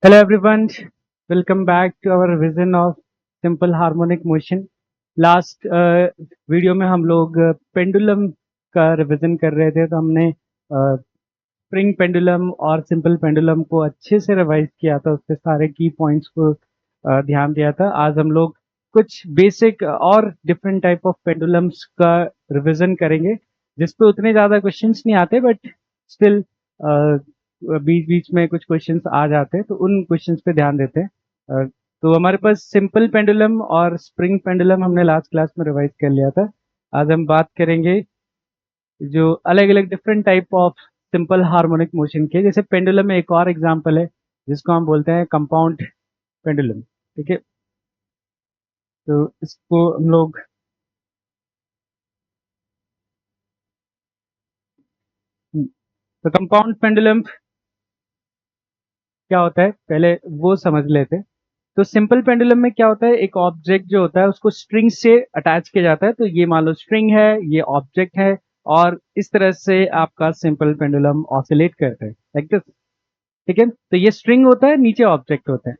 Hello everyone, welcome back to our vision of simple harmonic motion. Last video में हम लोग pendulum का revision कर रहे थे, तो हमने स्प्रिंग पेंडुलम और सिंपल पेंडुलम को अच्छे से रिवाइज किया था, उसके सारे की पॉइंट्स को ध्यान दिया था। आज हम लोग कुछ बेसिक और डिफरेंट टाइप ऑफ पेंडुलम्स का रिवीजन करेंगे, जिसपे उतने ज़्यादा क्वेश्चंस नहीं आते, बट स्टिल बीच बीच में कुछ क्वेश्चंस आ जाते हैं, तो उन क्वेश्चंस पे ध्यान देते हैं। तो हमारे पास सिंपल पेंडुलम और स्प्रिंग पेंडुलम हमने लास्ट क्लास में रिवाइज कर लिया था। आज हम बात करेंगे जो अलग अलग different type of simple harmonic motion के। जैसे पेंडुलम में एक और एग्जांपल है जिसको हम बोलते हैं कंपाउंड पेंडुलम। ठीक है, तो इसको हम लोग तो कंपाउंड पेंडुलम क्या होता है पहले वो समझ लेते हैं। तो सिंपल पेंडुलम में क्या होता है, एक ऑब्जेक्ट जो होता है उसको स्ट्रिंग से अटैच किया जाता है। तो ये मान लो स्ट्रिंग है, ये ऑब्जेक्ट है, और इस तरह से आपका सिंपल पेंडुलम ऑसिलेट करता है लाइक दिस। ठीक है, तो ये स्ट्रिंग होता है, नीचे ऑब्जेक्ट होता है।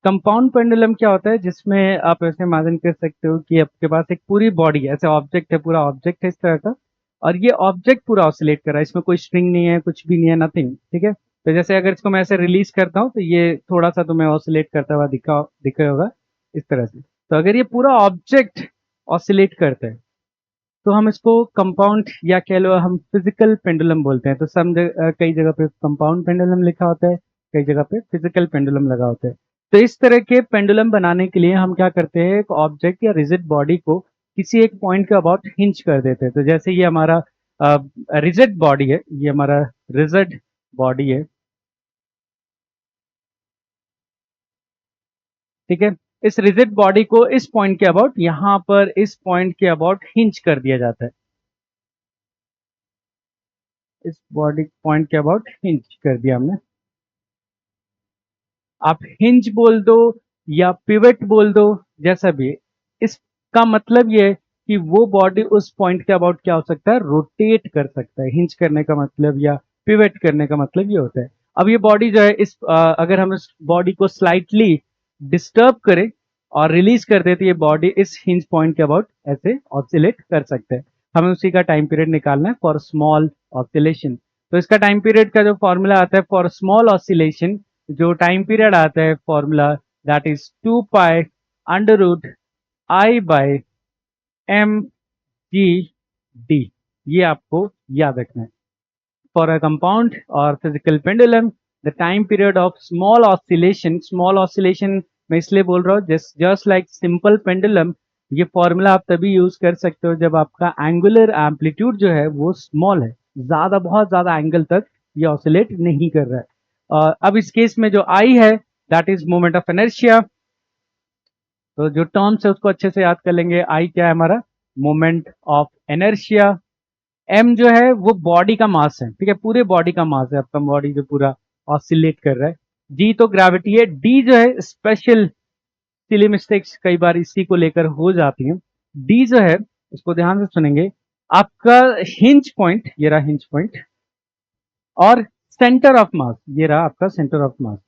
कंपाउंड पेंडुलम क्या होता है, जिसमें आप ऐसे इमेजिन कर सकते हो कि आपके पास एक पूरी बॉडी है, ऐसे ऑब्जेक्ट है, पूरा ऑब्जेक्ट है इस तरह का, और ये ऑब्जेक्ट पूरा ऑसिलेट कर रहा है, इसमें कोई स्ट्रिंग नहीं है, कुछ भी नहीं है, नथिंग। ठीक है, तो जैसे अगर इसको मैं ऐसे रिलीज करता हूँ तो ये थोड़ा सा तुम्हें ऑसिलेट करता हुआ दिखा होगा इस तरह से। तो अगर ये पूरा ऑब्जेक्ट ऑसिलेट करता है तो हम इसको कंपाउंड, या कह लो हम फिजिकल पेंडुलम बोलते हैं। तो कई जगह पे कंपाउंड पेंडुलम लिखा होता है, कई जगह पे फिजिकल पेंडुलम लगा होता है। तो इस तरह के पेंडुलम बनाने के लिए हम क्या करते हैं, एक ऑब्जेक्ट या रिजिड बॉडी को किसी एक पॉइंट के अबाउट हिंज कर देते हैं। तो जैसे ये हमारा रिजिड बॉडी है, ये हमारा रिजिड बॉडी है। ठीक है, इस रिजिड बॉडी को इस पॉइंट के अबाउट, यहां पर इस पॉइंट के अबाउट हिंज कर दिया जाता है। इस बॉडी पॉइंट के अबाउट हिंज कर दिया हमने। आप हिंज बोल दो या पिवट बोल दो, जैसा भी है। इसका मतलब ये है कि वो बॉडी उस पॉइंट के अबाउट क्या हो सकता है, रोटेट कर सकता है। हिंज करने का मतलब या पिवट करने का मतलब ये होता है। अब ये बॉडी जो है, अगर हम इस बॉडी को स्लाइटली डिस्टर्ब करें और रिलीज कर दे, तो ये बॉडी इस हिंज पॉइंट के अबाउट ऐसे ऑसिलेट कर सकते हैं। हमें उसी का टाइम पीरियड निकालना है फॉर स्मॉल ऑसिलेशन। तो इसका टाइम पीरियड का जो फॉर्मूला आता है फॉर स्मॉल ऑसिलेशन, जो टाइम पीरियड आता है formula, that is 2 pi under root I by M G D. ये आपको याद रखना है। फॉर अ कंपाउंड और physical pendulum, the time period of small oscillation मैं इसलिए बोल रहा हूँ, जस्ट लाइक सिंपल पेंडुलम, ये फॉर्मूला आप तभी यूज कर सकते हो जब आपका एंगुलर एम्पलीट्यूड जो है वो स्मॉल है, ज्यादा बहुत ज्यादा एंगल तक ये ऑसिलेट नहीं कर रहा है। अब इस केस में जो आई है, that is moment of inertia. तो जो टर्म्स है उसको अच्छे से याद कर लेंगे। आई क्या है हमारा, मोमेंट ऑफ इनर्शिया। एम जो है वो बॉडी का मास है। ठीक है, पूरे बॉडी का मास है, आपका बॉडी जो पूरा ऑसिलेट कर रहा है। जी तो ग्रेविटी है। डी जो है स्पेशल, सिली मिस्टेक्स कई बार इसी को लेकर हो जाती हैं। डी जो है, उसको ध्यान से सुनेंगे, आपका हिंज पॉइंट, ये रहा हिंज पॉइंट, और सेंटर ऑफ मास, ये रहा आपका सेंटर ऑफ मास।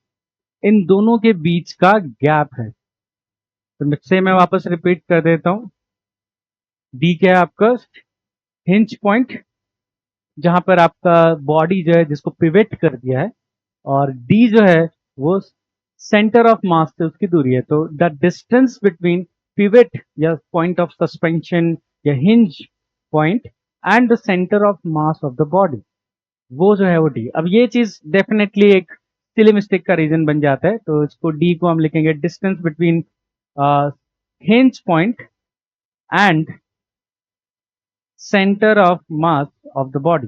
इन दोनों के बीच का गैप है। तो से मैं वापस रिपीट कर देता हूं। डी क्या है आपका, हिंज पॉइंट, जहां पर आपका बॉडी जो है जिसको पिवेट कर दिया है, और डी जो है वो सेंटर ऑफ मास से उसकी दूरी है। तो द डिस्टेंस बिटवीन पिवेट या पॉइंट ऑफ सस्पेंशन या hinge point and the centre of mass of the body, वो जो है वो डी। अब ये चीज डेफिनेटली एक सिली मिस्टेक का रीजन बन जाता है, तो इसको डी को हम लिखेंगे distance between hinge point and centre of mass of the body,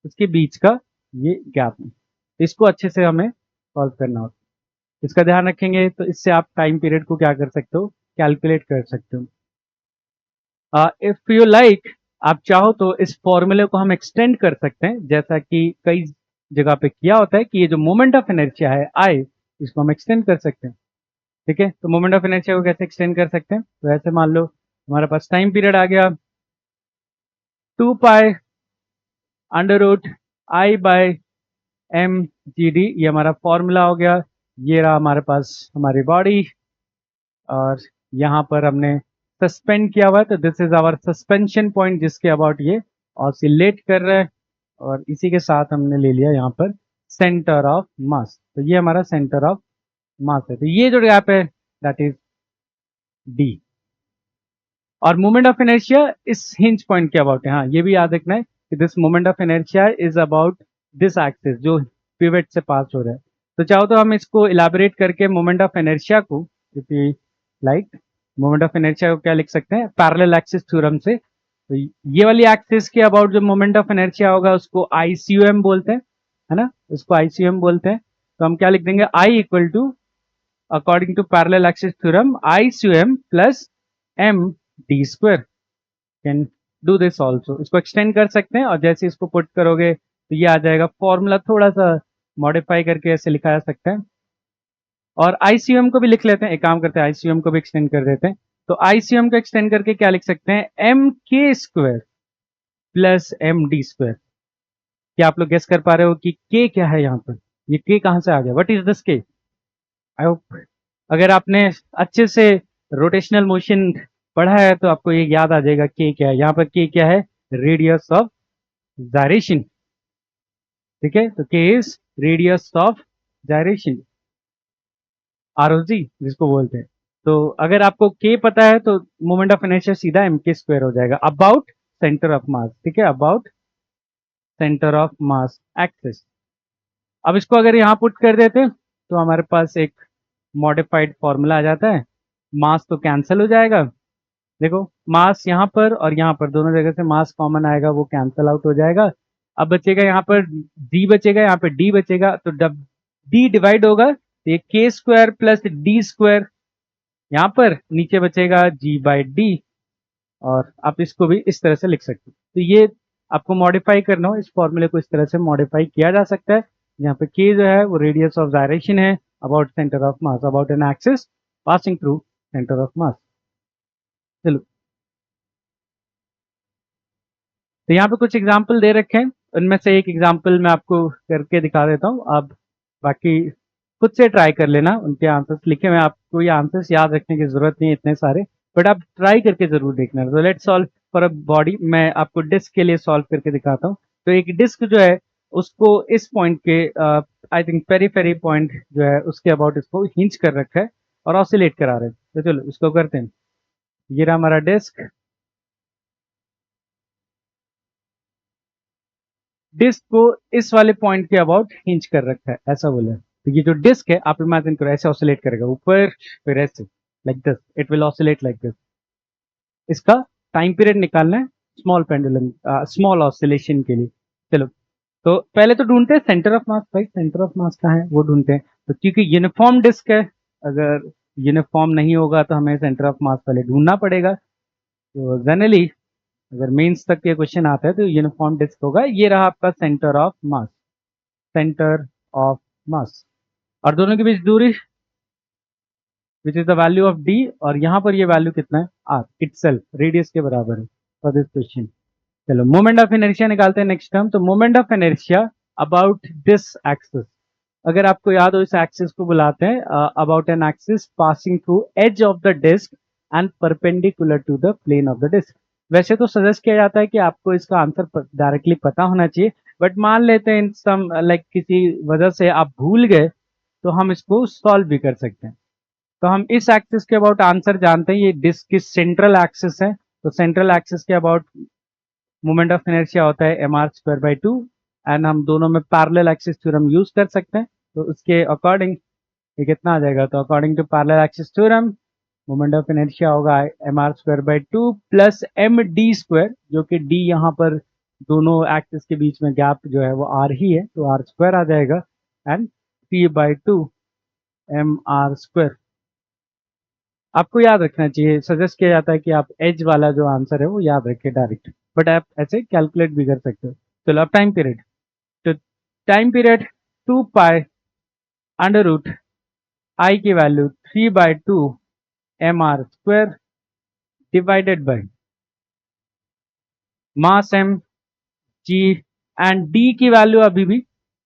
इसके बीच का ये गैप है। इसको अच्छे से हमें सॉल्व करना होता है। इसका ध्यान रखेंगे तो इससे आप टाइम पीरियड को क्या कर सकते हो, कैलकुलेट कर सकते हो। इफ यू लाइक, आप चाहो तो इस फॉर्मूले को हम एक्सटेंड कर सकते हैं, जैसा कि कई जगह पे किया होता है कि ये जो मोमेंट ऑफ इनर्शिया है आई, इसको हम एक्सटेंड कर सकते हैं। ठीक है, तो मोमेंट ऑफ इनर्शिया को कैसे एक्सटेंड कर सकते हैं, तो ऐसे मान लो हमारे पास टाइम पीरियड आ गया 2 pi under root I by M G D, ये हमारा फॉर्मूला हो गया। ये रहा हमारे पास हमारी बॉडी, और यहाँ पर हमने सस्पेंड किया हुआ है, तो this is our suspension point जिसके अबाउट ये ऑसिलेट कर रहा है, और इसी के साथ हमने ले लिया यहाँ पर सेंटर ऑफ मास। तो ये हमारा सेंटर ऑफ मास है, तो ये जो गैप है दैट इज डी। और मोमेंट ऑफ इनर्शिया इस हिंज पॉइंट के अबाउट है। हाँ, ये भी याद रखना है कि this moment of inertia is about this axis जो पिवट से पास हो रहा है। तो चाहो तो हम इसको इलाबोरेट करके मोमेंट ऑफ इनर्शिया को, if you like, moment of inertia को क्या लिख सकते हैं, पैरेलल एक्सिस थ्योरम से। तो ये वाली एक्सिस के अबाउट जो मोमेंट ऑफ इनर्शिया होगा उसको आईसीयूएम बोलते हैं, है ना, उसको आईसीयूएम बोलते हैं। तो हम क्या लिख देंगे, I equal to, according to parallel axis theorem, ICM plus M D square. Can do this also, इसको एक्सटेंड कर सकते हैं, और जैसे इसको पुट करोगे तो ये आ जाएगा। फॉर्मूला थोड़ा सा मॉडिफाई करके ऐसे लिखा जा सकता है। और आईसीएम को भी लिख लेते हैं, एक काम करते हैं, आईसीएम को भी एक्सटेंड कर देते हैं। तो आईसीएम को एक्सटेंड करके क्या लिख सकते हैं, M K square plus M D square. क्या आप लोग गेस कर पा रहे हो कि के क्या है यहाँ पर, ये के कहां से आ गया, व्हाट इज दिस के? आई होप अगर आपने अच्छे से रोटेशनल मोशन पढ़ा है तो आपको ये याद आ जाएगा के क्या है। यहाँ पर के क्या है, रेडियस ऑफ जायरेशन। ठीक है, तो के is radius of gyration, ROG जिसको बोलते हैं। तो अगर आपको के पता है तो मोमेंट ऑफ इनर्शिया सीधा एम के स्क्वायर हो जाएगा अबाउट सेंटर ऑफ मास। ठीक है, about centre of mass axis. अब इसको अगर यहां पुट कर देते हैं तो हमारे पास एक मॉडिफाइड फॉर्मूला आ जाता है। मास तो कैंसिल हो जाएगा, देखो मास यहाँ पर और यहाँ पर दोनों जगह से मास कॉमन आएगा, वो कैंसिल आउट हो जाएगा। अब बचेगा यहाँ पर डी बचेगा, यहाँ पर डी बचेगा, तो जब डी डिवाइड होगा तो ये के स्क्वायर प्लस डी स्क्वायर, यहाँ पर नीचे बचेगा जी बाई डी। और आप इसको भी इस तरह से लिख सकते हो। तो ये आपको मॉडिफाई करना हो, इस फॉर्मूले को इस तरह से मॉडिफाई किया जा सकता है। यहाँ पे के जो है वो रेडियस ऑफ जायरेशन है about centre of mass, about an axis passing through centre of mass. चलो, तो यहाँ पे कुछ एग्जाम्पल दे रखे हैं, उनमें से एक एग्जाम्पल मैं आपको करके दिखा देता हूँ। आप बाकी खुद से ट्राई कर लेना, उनके आंसर्स लिखे हुए, आपको ये आंसर्स याद रखने की जरूरत नहीं है इतने सारे, बट आप ट्राई करके जरूर देखना। तो let's solve for a body, मैं आपको डिस्क के लिए सॉल्व करके दिखाता हूँ। तो एक डिस्क जो है उसको इस पॉइंट के, आई थिंक पेरीफेरी पॉइंट जो है उसके अबाउट इसको हिंच कर रखा है और ऑसिलेट करा रहे हैं। तो चलो इसको करते हैं। ये रहा हमारा डिस्क, डिस्क को इस वाले पॉइंट के अबाउट हिंच कर रखा है, ऐसा बोला है। तो ये जो डिस्क है आप इमेजिन करो ऐसे ऑसिलेट करेगा ऊपर, फिर ऐसे like this, it will oscillate like this. इसका टाइम पीरियड निकालना है स्मॉल पेंडुलम, स्मॉल ऑसिलेशन के लिए। चलो, तो पहले तो ढूंढते हैं सेंटर ऑफ मास। भाई सेंटर ऑफ मास कहाँ है वो ढूंढते हैं। तो क्योंकि यूनिफॉर्म डिस्क है, अगर यूनिफॉर्म नहीं होगा तो हमें सेंटर ऑफ मास पहले ढूंढना पड़ेगा। तो जनरली अगर मेंस तक के क्वेश्चन आता है तो यूनिफॉर्म डिस्क होगा। ये रहा आपका centre of mass, centre of mass, और दोनों के बीच दूरी which is the value of D, और यहां पर ये वैल्यू कितना है, आर इटसेल्फ, रेडियस के बराबर है फॉर दिस क्वेश्चन। चलो मोमेंट ऑफ इनर्शिया निकालते हैं नेक्स्ट टर्म। तो moment of inertia about this axis, अगर आपको याद हो इस एक्सिस को बुलाते हैं about an axis passing through edge of the disc and perpendicular to the plane of the disc. वैसे तो सजेस्ट किया जाता है कि आपको इसका आंसर डायरेक्टली पता होना चाहिए, बट मान लेते हैं इन सम लाइक किसी वजह से आप भूल गए तो हम इसको सॉल्व भी कर सकते हैं। तो हम इस एक्सिस के अबाउट आंसर जानते हैं, ये डिस्क की सेंट्रल एक्सिस है। तो सेंट्रल एक्सिस के अबाउट मोमेंट ऑफ इनर्शिया होता है M R square by two, and हम दोनों में पैरेलल एक्सिस थ्योरम यूज कर सकते हैं। तो उसके अकॉर्डिंग ये कितना आ जाएगा, तो according to parallel axis theorem moment of inertia होगा M R square by two plus M D square, जो कि डी यहाँ पर दोनों एक्सिस के बीच में गैप जो है वो आर ही है, तो आर स्क्वायर आ जाएगा, and T by two M R square. आपको याद रखना चाहिए, सजेस्ट किया जाता है कि आप एज वाला जो आंसर है वो याद रखें डायरेक्ट, बट आप ऐसे कैलकुलेट भी कर सकते हो। चलो अब टाइम पीरियड, तो time period 2 pi under root I की value 3 by two M R square divided by mass M G, and D की वैल्यू अभी भी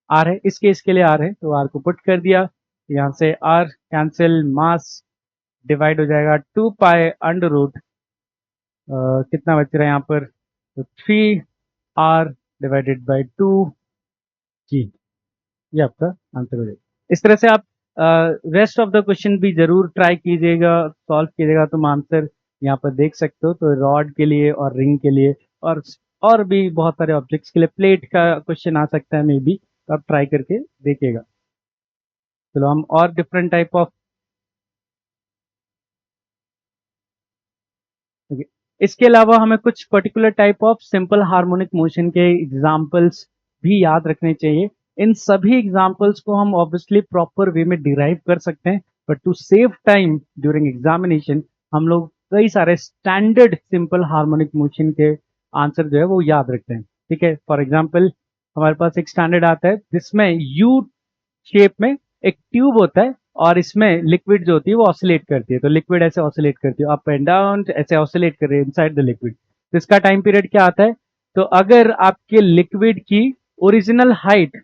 आर है, इस केस के लिए आर है तो आर को पुट कर दिया। यहाँ से r कैंसिल, मास डिवाइड हो जाएगा 2 पाई अंडर रूट, कितना बच रहा है यहाँ पर, तो 3r डिवाइडेड बाई 2g, ये आपका आंसर हो जाएगा। इस तरह से आप रेस्ट ऑफ द क्वेश्चन भी जरूर ट्राई कीजिएगा, सॉल्व कीजिएगा, तुम आंसर यहाँ पर देख सकते हो। तो रॉड के लिए और रिंग के लिए और भी बहुत सारे ऑब्जेक्ट्स के लिए प्लेट का क्वेश्चन आ सकता है मे बी, तो आप ट्राई करके देखिएगा। चलो हम और डिफरेंट टाइप ऑफ, इसके अलावा हमें कुछ particular type of simple harmonic motion के एग्जांपल्स भी याद रखने चाहिए। इन सभी एग्जांपल्स को हम ऑब्वियसली प्रॉपर वे में डिराइव कर सकते हैं, but to save time during examination हम लोग कई सारे स्टैंडर्ड सिंपल हार्मोनिक मोशन के आंसर जो है वो याद रखते हैं। ठीक है, फॉर एग्जाम्पल हमारे पास एक स्टैंडर्ड आता है जिसमें यू शेप में एक ट्यूब होता है और इसमें लिक्विड जो होती है वो ऑसिलेट करती है। तो लिक्विड ऐसे ऑसिलेट करती है, अप एंड डाउन ऐसे ऑसिलेट कर रही है इनसाइड द लिक्विड। तो इसका टाइम पीरियड क्या आता है, तो अगर आपके लिक्विड की ओरिजिनल हाइट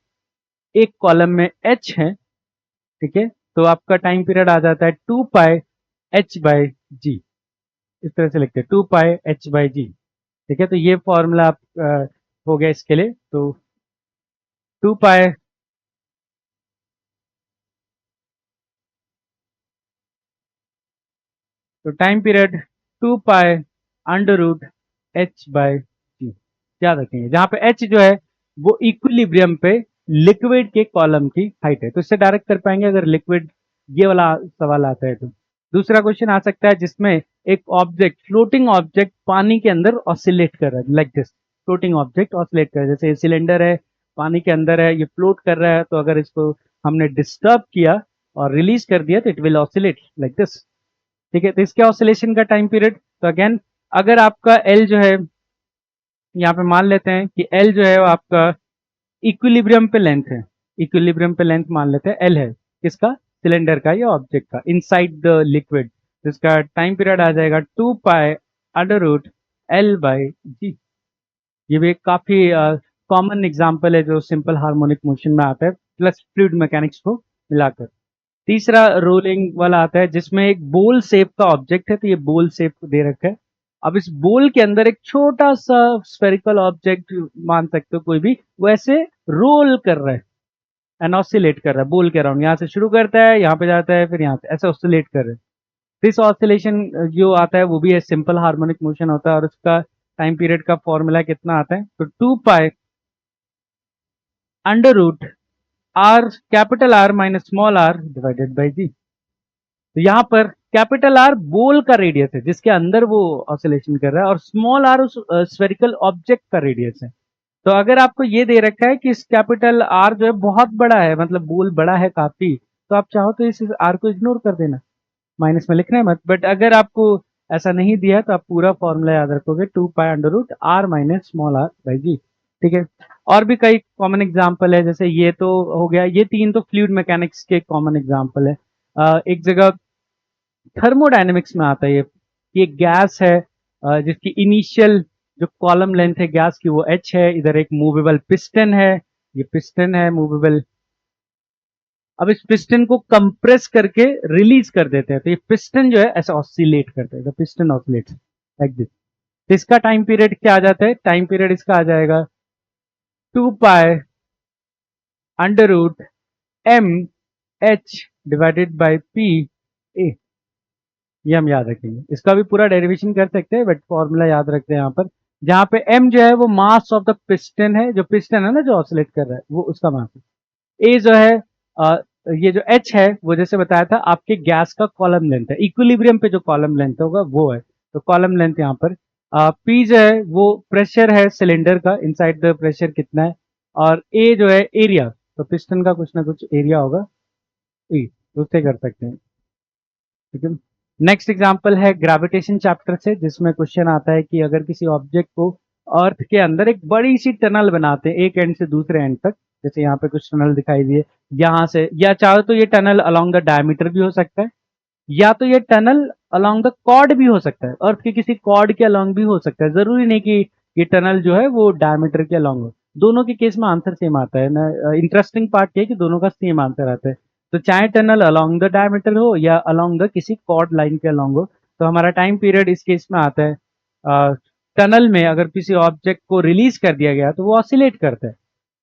एक कॉलम में h है, ठीक है, तो आपका टाइम पीरियड आ जाता है 2 पाई h बाई जी। इस तरह से लिखते हैं 2 पाई h बाई जी। ठीक है, तो ये फॉर्मूला आप हो गया इसके लिए। तो 2 पाई, तो time period 2 pi under root H by G, याद रखेंगे। जहां पे एच जो है वो इक्विलिब्रियम पे लिक्विड के कॉलम की हाइट है, तो इससे डायरेक्ट कर पाएंगे अगर लिक्विड, ये वाला सवाल आता है तो। दूसरा क्वेश्चन आ सकता है जिसमें एक ऑब्जेक्ट, फ्लोटिंग ऑब्जेक्ट पानी के अंदर ऑसिलेट कर रहा है, like this, floating object oscillate कर रहा है, जैसे सिलेंडर है पानी के अंदर है, ये फ्लोट कर रहा है, तो अगर इसको हमने डिस्टर्ब किया और रिलीज कर दिया तो it will oscillate like this. ठीक है, तो इसके ऑसिलेशन का टाइम पीरियड, तो अगेन अगर आपका एल जो है, यहाँ पे मान लेते हैं कि एल जो है वो आपका इक्विलिब्रियम पे लेंथ है, इक्विलिब्रियम पे लेंथ मान लेते हैं एल है, किसका, सिलेंडर का या ऑब्जेक्ट का इनसाइड द लिक्विड। तो इसका टाइम पीरियड आ जाएगा 2 pi under root L by G. ये भी एक काफी कॉमन एग्जाम्पल है जो सिंपल हार्मोनिक मोशन में आता है प्लस फ्लूइड मैकेनिक्स को मिलाकर। तीसरा रोलिंग वाला आता है जिसमें एक बोल शेप का ऑब्जेक्ट है, तो ये बोल शेप दे रखा है। अब इस बोल के अंदर एक छोटा सा स्फेरिकल ऑब्जेक्ट मान सकते हो कोई भी, वो ऐसे रोल कर रहा है एंड ऑसिलेट कर रहा है बोल के अराउंड, यहाँ से शुरू करता है यहाँ पे जाता है फिर यहाँ से ऐसे ऑसिलेट कर रहे हैं। दिस ऑसिलेशन जो आता है वो भी सिंपल हार्मोनिक मोशन होता है और उसका टाइम पीरियड का फॉर्मूला कितना आता है, तो 2 pi under root R, capital R minus small R divided by G. तो यहां पर कैपिटल आर बोल का रेडियस है जिसके अंदर वो ऑसिलेशन कर रहा है और स्मॉल आर उस स्फेरिकल ऑब्जेक्ट का रेडियस है। तो अगर आपको ये दे रखा है कि इस कैपिटल आर जो है बहुत बड़ा है, मतलब बोल बड़ा है काफी, तो आप चाहो तो इस आर को इग्नोर कर देना, माइनस में लिखना है मत। बट अगर आपको ऐसा नहीं दिया तो आप पूरा फॉर्मूला याद रखोगे 2 pi under root R minus small R by G. ठीक है, और भी कई कॉमन एग्जाम्पल है, जैसे ये तो हो गया, ये तीन तो फ्लूइड मैकेनिक्स के कॉमन एग्जाम्पल है। एक जगह थर्मोडायनेमिक्स में आता है ये गैस है जिसकी इनिशियल जो कॉलम लेंथ है गैस की वो h है, इधर एक मूवेबल पिस्टन है, ये पिस्टन है मूवेबल। अब इस पिस्टन को कंप्रेस करके रिलीज कर देते हैं, तो ये पिस्टन जो है ऐसा ऑसिलेट करता है, the piston oscillates like this. तो इसका टाइम पीरियड क्या आ जाता है, टाइम पीरियड इसका आ जाएगा 2 pi under root M H divided by P A. ये हम याद रखेंगे, इसका भी पूरा डेरिवेशन कर सकते हैं बट फॉर्मूला याद रखते हैं यहाँ पर, जहां पे m जो है वो मास ऑफ द पिस्टन है, जो पिस्टन है ना जो ऑसिलेट कर रहा है वो उसका मास है। a जो है ये जो h है वो जैसे बताया था आपके गैस का कॉलम लेंथ है, इक्विलिब्रियम पे जो कॉलम लेंथ होगा वो है, तो कॉलम लेंथ यहाँ पर। p जो है वो प्रेशर है सिलेंडर का, इनसाइड द प्रेशर कितना है, और a जो है एरिया, तो पिस्टन का कुछ ना कुछ एरिया होगा e, उससे कर सकते हैं। ठीक है, नेक्स्ट एग्जांपल है ग्रेविटेशन चैप्टर से, जिसमें क्वेश्चन आता है कि अगर किसी ऑब्जेक्ट को अर्थ के अंदर एक बड़ी सी टनल बनाते हैं एक एंड से दूसरे एंड तक, जैसे यहाँ पे कुछ टनल दिखाई दिए यहाँ से, या चाहो तो ये टनल अलोंग द डायमीटर भी हो सकता है, या तो ये टनल अलोंग द कॉर्ड भी हो सकता है, अर्थ के किसी कॉर्ड के अलोंग भी हो सकता है, जरूरी नहीं कि ये टनल जो है वो डायमीटर के अलोंग हो। दोनों के केस में आंसर सेम आता है ना, इंटरेस्टिंग पार्ट ये है कि दोनों का सेम आंसर आता है। तो चाहे टनल अलोंग द डायमीटर हो या अलोंग द किसी कॉर्ड लाइन के अलोंग हो, तो हमारा टाइम पीरियड इस केस में आता है टनल में अगर किसी ऑब्जेक्ट को रिलीज कर दिया गया तो वो ऑसिलेट करता है,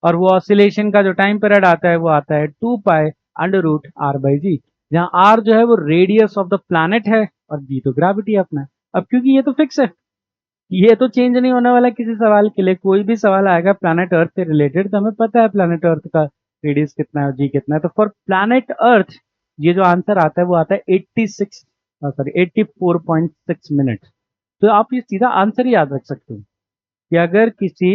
और वो ऑसिलेशन का जो टाइम पीरियड आता है वो आता है 2 pi under root R by G, जहाँ आर जो है वो रेडियस ऑफ द प्लैनेट है और जी तो ग्रेविटी अपना है। अब क्योंकि ये तो फिक्स है, ये तो चेंज नहीं होने वाला किसी सवाल के लिए, कोई भी सवाल आएगा प्लैनेट अर्थ से रिलेटेड तो हमें पता है प्लैनेट अर्थ का रेडियस कितना है और जी कितना है, तो फॉर प्लैनेट अर्थ ये जो आंसर आता है वो आता है 84.6 मिनट। तो आप ये सीधा आंसर ही याद रख सकते हो कि अगर किसी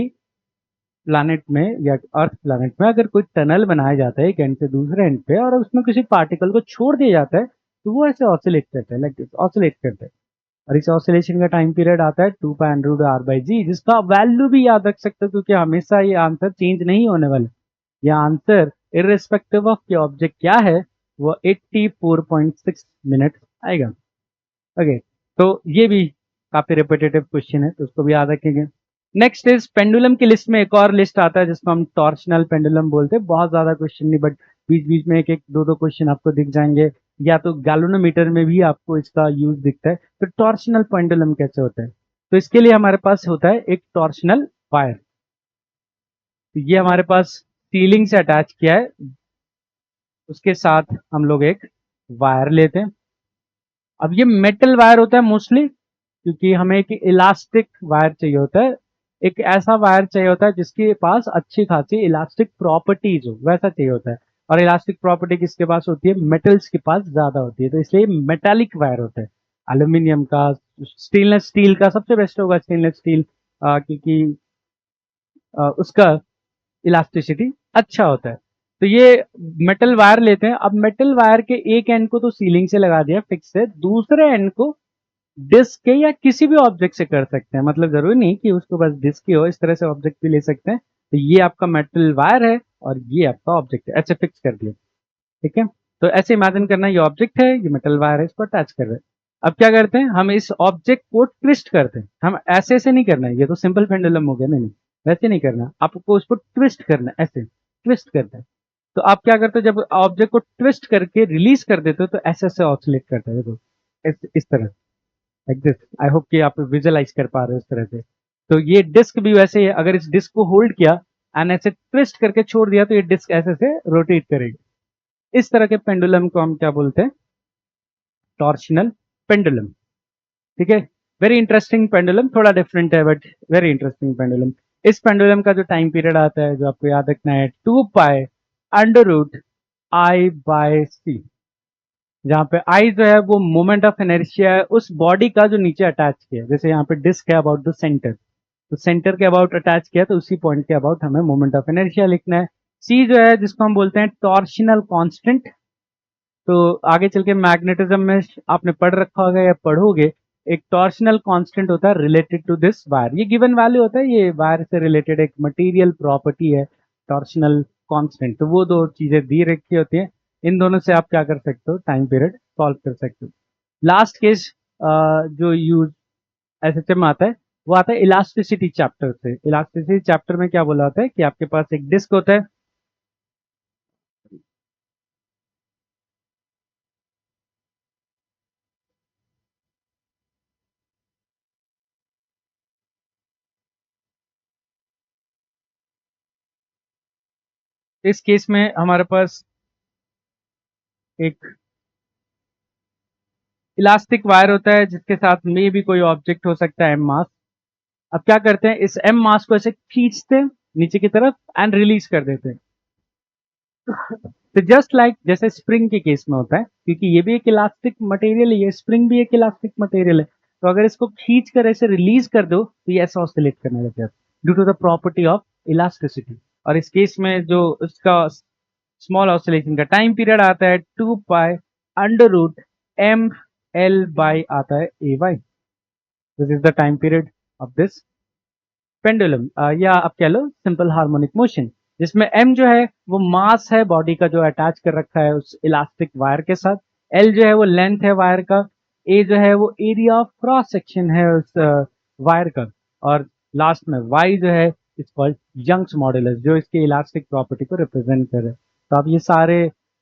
प्लैनेट में या अर्थ प्लैनेट में अगर कोई टनल बनाया जाता है एक एंड से दूसरे एंड पे और उसमें किसी पार्टिकल को छोड़ दिया जाता है तो वो ऐसे ऑसिलेट करता है, लाइक ऑसिलेट करता है, और इस ऑसिलेशन का टाइम पीरियड आता है 2 pi under root R by G, जिसका वैल्यू भी याद रख सकते हो क्योंकि हमेशा ये आंसर चेंज नहीं होने वाला। ये आंसर इररिस्पेक्टिव ऑफ कि ऑब्जेक्ट क्या है वो 84.6 मिनट आएगा। ओके, तो ये भी काफी रिपीटेटिव क्वेश्चन है तो उसको भी याद रखेंगे। नेक्स्ट इज पेंडुलम की लिस्ट में एक और लिस्ट आता है जिसको हम टॉर्शनल पेंडुलम बोलते हैं। बहुत ज्यादा क्वेश्चन नहीं बट बीच बीच में एक एक दो दो क्वेश्चन आपको दिख जाएंगे, या तो गैल्वेनोमीटर में भी आपको इसका यूज दिखता है। तो टॉर्शनल पेंडुलम कैसे होता है, तो इसके लिए हमारे पास होता है एक टॉर्शनल वायर। तो ये हमारे पास सीलिंग से अटैच किया है, उसके साथ हम लोग एक वायर लेते हैं। अब ये मेटल वायर होता है मोस्टली क्योंकि हमें एक इलास्टिक वायर चाहिए होता है, एक ऐसा वायर चाहिए होता है जिसके पास अच्छी खासी इलास्टिक प्रॉपर्टीज हो, वैसा चाहिए होता है। और इलास्टिक प्रॉपर्टी किसके पास होती है, मेटल्स के पास ज्यादा होती है, तो इसलिए मेटालिक वायर होता है। एल्यूमिनियम का, स्टेनलेस स्टील का सबसे बेस्ट होगा स्टेनलेस स्टील, क्योंकि उसका इलास्टिसिटी अच्छा होता है। तो ये मेटल वायर लेते हैं। अब मेटल वायर के एक एंड को तो सीलिंग से लगा दिया फिक्स से, दूसरे एंड को डिस्क के या किसी भी ऑब्जेक्ट से कर सकते हैं, मतलब जरूरी नहीं कि उसको बस डिस्क ही हो, इस तरह से ऑब्जेक्ट भी ले सकते हैं। तो ये आपका मेटल वायर है और ये आपका ऑब्जेक्ट है, ऐसे फिक्स कर दिया। ठीक है, तो ऐसे इमेजिन करना ये ऑब्जेक्ट है, ये मेटल वायर है, इसको अटैच कर रहे हैं। अब क्या करते हैं, हम इस ऑब्जेक्ट को ट्विस्ट करते हैं। हम ऐसे ऐसे नहीं करना है, ये तो सिंपल पेंडुलम हो गया, नहीं नहीं वैसे नहीं करना, आपको उसको ट्विस्ट करना है, ऐसे ट्विस्ट करना है। तो आप क्या करते हो, जब ऑब्जेक्ट को ट्विस्ट करके रिलीज कर देते हो तो ऐसे ऐसे ऑसिलेट करता है, देखो इस तरह, लाइक दिस। आई होप कि आप विजुअलाइज कर पा रहे हो इस तरह से। तो ये डिस्क भी वैसे ही है, अगर इस डिस्क को होल्ड किया एंड ऐसे ट्विस्ट करके छोड़ दिया तो ये डिस्क ऐसे से रोटेट करेगी। इस तरह के पेंडुलम को हम क्या बोलते हैं, टॉर्शनल पेंडुलम। ठीक है, वेरी इंटरेस्टिंग पेंडुलम, थोड़ा डिफरेंट है बट वेरी इंटरेस्टिंग पेंडुलम। इस पेंडुलम का जो टाइम पीरियड आता है जो आपको याद रखना है 2 पाई अंडर रूट I/C, जहाँ पे आई जो है वो मोमेंट ऑफ इनर्शिया है उस बॉडी का जो नीचे अटैच किया है। जैसे यहाँ पे डिस्क है अबाउट द सेंटर, तो सेंटर के अबाउट अटैच किया तो उसी पॉइंट के अबाउट हमें मोमेंट ऑफ इनर्शिया लिखना है। सी जो है जिसको हम बोलते हैं टॉर्शनल कांस्टेंट। तो आगे चल के मैग्नेटिज्म में आपने पढ़ रखा होगा या पढ़ोगे, एक टॉर्शनल कांस्टेंट होता है रिलेटेड टू दिस वायर, ये गिवन वैल्यू होता है, ये वायर से रिलेटेड एक मटेरियल प्रॉपर्टी है टॉर्शनल कांस्टेंट। तो वो दो चीजें दी रखी होती है, इन दोनों से आप क्या कर सकते हो, टाइम पीरियड सॉल्व कर सकते हो। लास्ट केस जो यूज एसएचएम आता है वो आता है इलास्टिसिटी चैप्टर से। इलास्टिसिटी चैप्टर में क्या बोला होता है कि आपके पास एक डिस्क होता है, इस केस में हमारे पास एक इलास्टिक वायर होता है जिसके साथ में भी कोई ऑब्जेक्ट हो सकता है एम मास। अब क्या करते हैं, इस एम मास को ऐसे खींचते हैं नीचे की तरफ एंड रिलीज कर देते हैं। तो जस्ट लाइक जैसे स्प्रिंग के केस में होता है, क्योंकि ये भी एक इलास्टिक मटेरियल है, ये स्प्रिंग भी एक इलास्टिक मटेरियल है, तो अगर इसको खींच कर ऐसे रिलीज कर दो तो ये ऐसा ऑसिलेट करने लग जाता है due to the property of elasticity. और इस केस में जो इसका स्मॉल ऑसिलेशन का टाइम पीरियड आता है 2 pi under root ML by आता है AY। This is the time period of this pendulum, या आप कह लो सिंपल हार्मोनिक मोशन, जिसमें m जो है वो मास है बॉडी का जो अटैच कर रखा है उस इलास्टिक वायर के साथ, l जो है वो लेंथ है वायर का, a जो है वो एरिया ऑफ क्रॉस सेक्शन है उस वायर का, और लास्ट में y जो है इट्स कॉल्ड यंग्स मॉडुलस जो इसके इलास्टिक प्रॉपर्टी को रिप्रेजेंट कर रहे हैं। तो अब ये सारे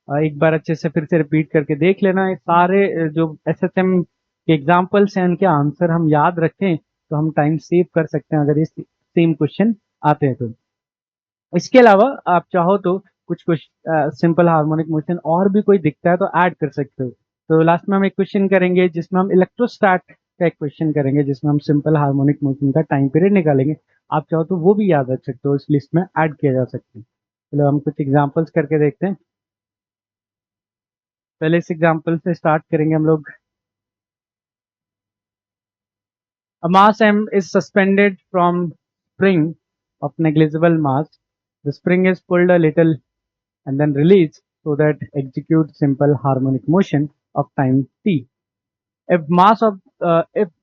एक बार अच्छे से फिर से रिपीट करके देख लेना। ये सारे जो एसएसएम के एग्जाम्पल्स हैं उनके आंसर हम याद रखें तो हम टाइम सेव कर सकते हैं अगर ये सेम क्वेश्चन आते हैं तो। इसके अलावा आप चाहो तो कुछ कुछ सिंपल हार्मोनिक मोशन और भी कोई दिखता है तो ऐड कर सकते हो। तो लास्ट में हम एक क्वेश्चन करेंगे जिसमें हम इलेक्ट्रोस्टैट का एक क्वेश्चन करेंगे जिसमें हम सिंपल हार्मोनिक मोशन का टाइम पीरियड निकालेंगे। आप चाहो तो वो भी याद रख सकते हो, इस लिस्ट में ऐड किया जा सकता है। चलो हम कुछ एग्जाम्पल्स करके देखते हैं। पहले इस एग्जाम्पल से स्टार्ट करेंगे हम लोग। A mass m is suspended from spring of negligible mass. The spring is pulled a little and then released so that execute simple harmonic motion of time t. If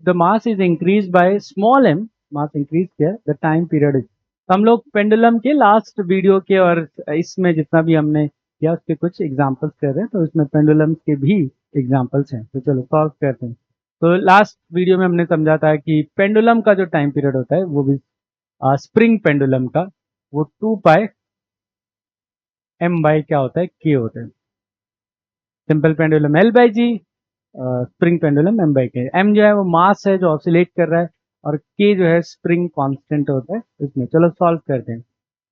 the mass is increased by small m, mass increase किया, the time period is। तो हम लोग pendulum के last video के और इसमें जितना भी हमने किया उसके कुछ एग्जांपल्स कर रहे हैं, तो इसमें पेंडुलम के भी एग्जांपल्स हैं। तो चलो सॉल्व करते हैं। तो लास्ट वीडियो में हमने समझा था कि पेंडुलम का जो टाइम पीरियड होता है वो भी स्प्रिंग पेंडुलम का वो 2 पाई एम बाई क्या होता है, के होता है। Simple pendulum L by G, spring pendulum M by K. M जो है वो मास है जो ऑसिलेट कर रहा है और के जो है स्प्रिंग कांस्टेंट होता है इसमें। चलो सॉल्व करते हैं।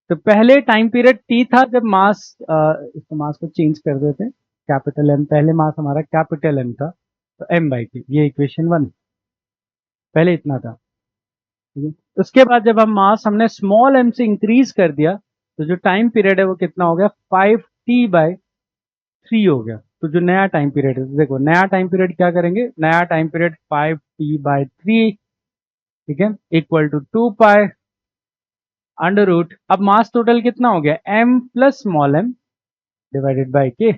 तो पहले टाइम पीरियड टी था जब मास, इसको मास को चेंज कर देते हैं, कैपिटल एम, पहले मास हमारा कैपिटल एम था तो एम बाई के, ये इक्वेशन 1। पहले इतना था, ठीक है। उसके बाद जब हम मास हमने स्मॉल एम से इंक्रीज कर दिया तो जो टाइम पीरियड है वो कितना हो गया, 5t/3 हो गया। तो जो नया टाइम पीरियड है, देखो नया टाइम पीरियड क्या करेंगे, नया टाइम पीरियड 5t/3, ठीक है, equal to 2 pi under root. अब मास टोटल कितना हो गया, m plus small m divided by K.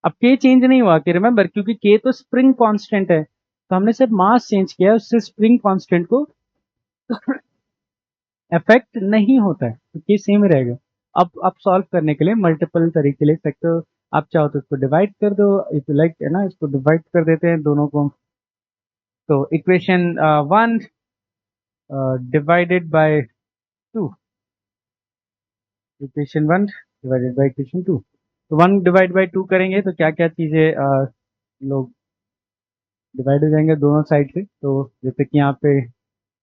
अब के चेंज नहीं हुआ कि रिमेंबर, क्योंकि के तो स्प्रिंग कांस्टेंट है, तो हमने सिर्फ मास चेंज किया, उससे स्प्रिंग कांस्टेंट को इफेक्ट नहीं होता है, तो के सेम ही रहेगा। अब आप सॉल्व करने के लिए मल्टीपल तरीके ले सकते हो। आप चाहो तो इसको डिवाइड कर दो, इफ यू लाइक, है ना, इसको डिवाइड कर देते हैं दोनों को। तो equation 1 divided by 2, equation 1 divided by equation 2। तो 1 डिवाइड बाय 2 करेंगे तो क्या क्या चीजें लोग डिवाइड हो जाएंगे दोनों साइड से। तो जैसे कि यहाँ पे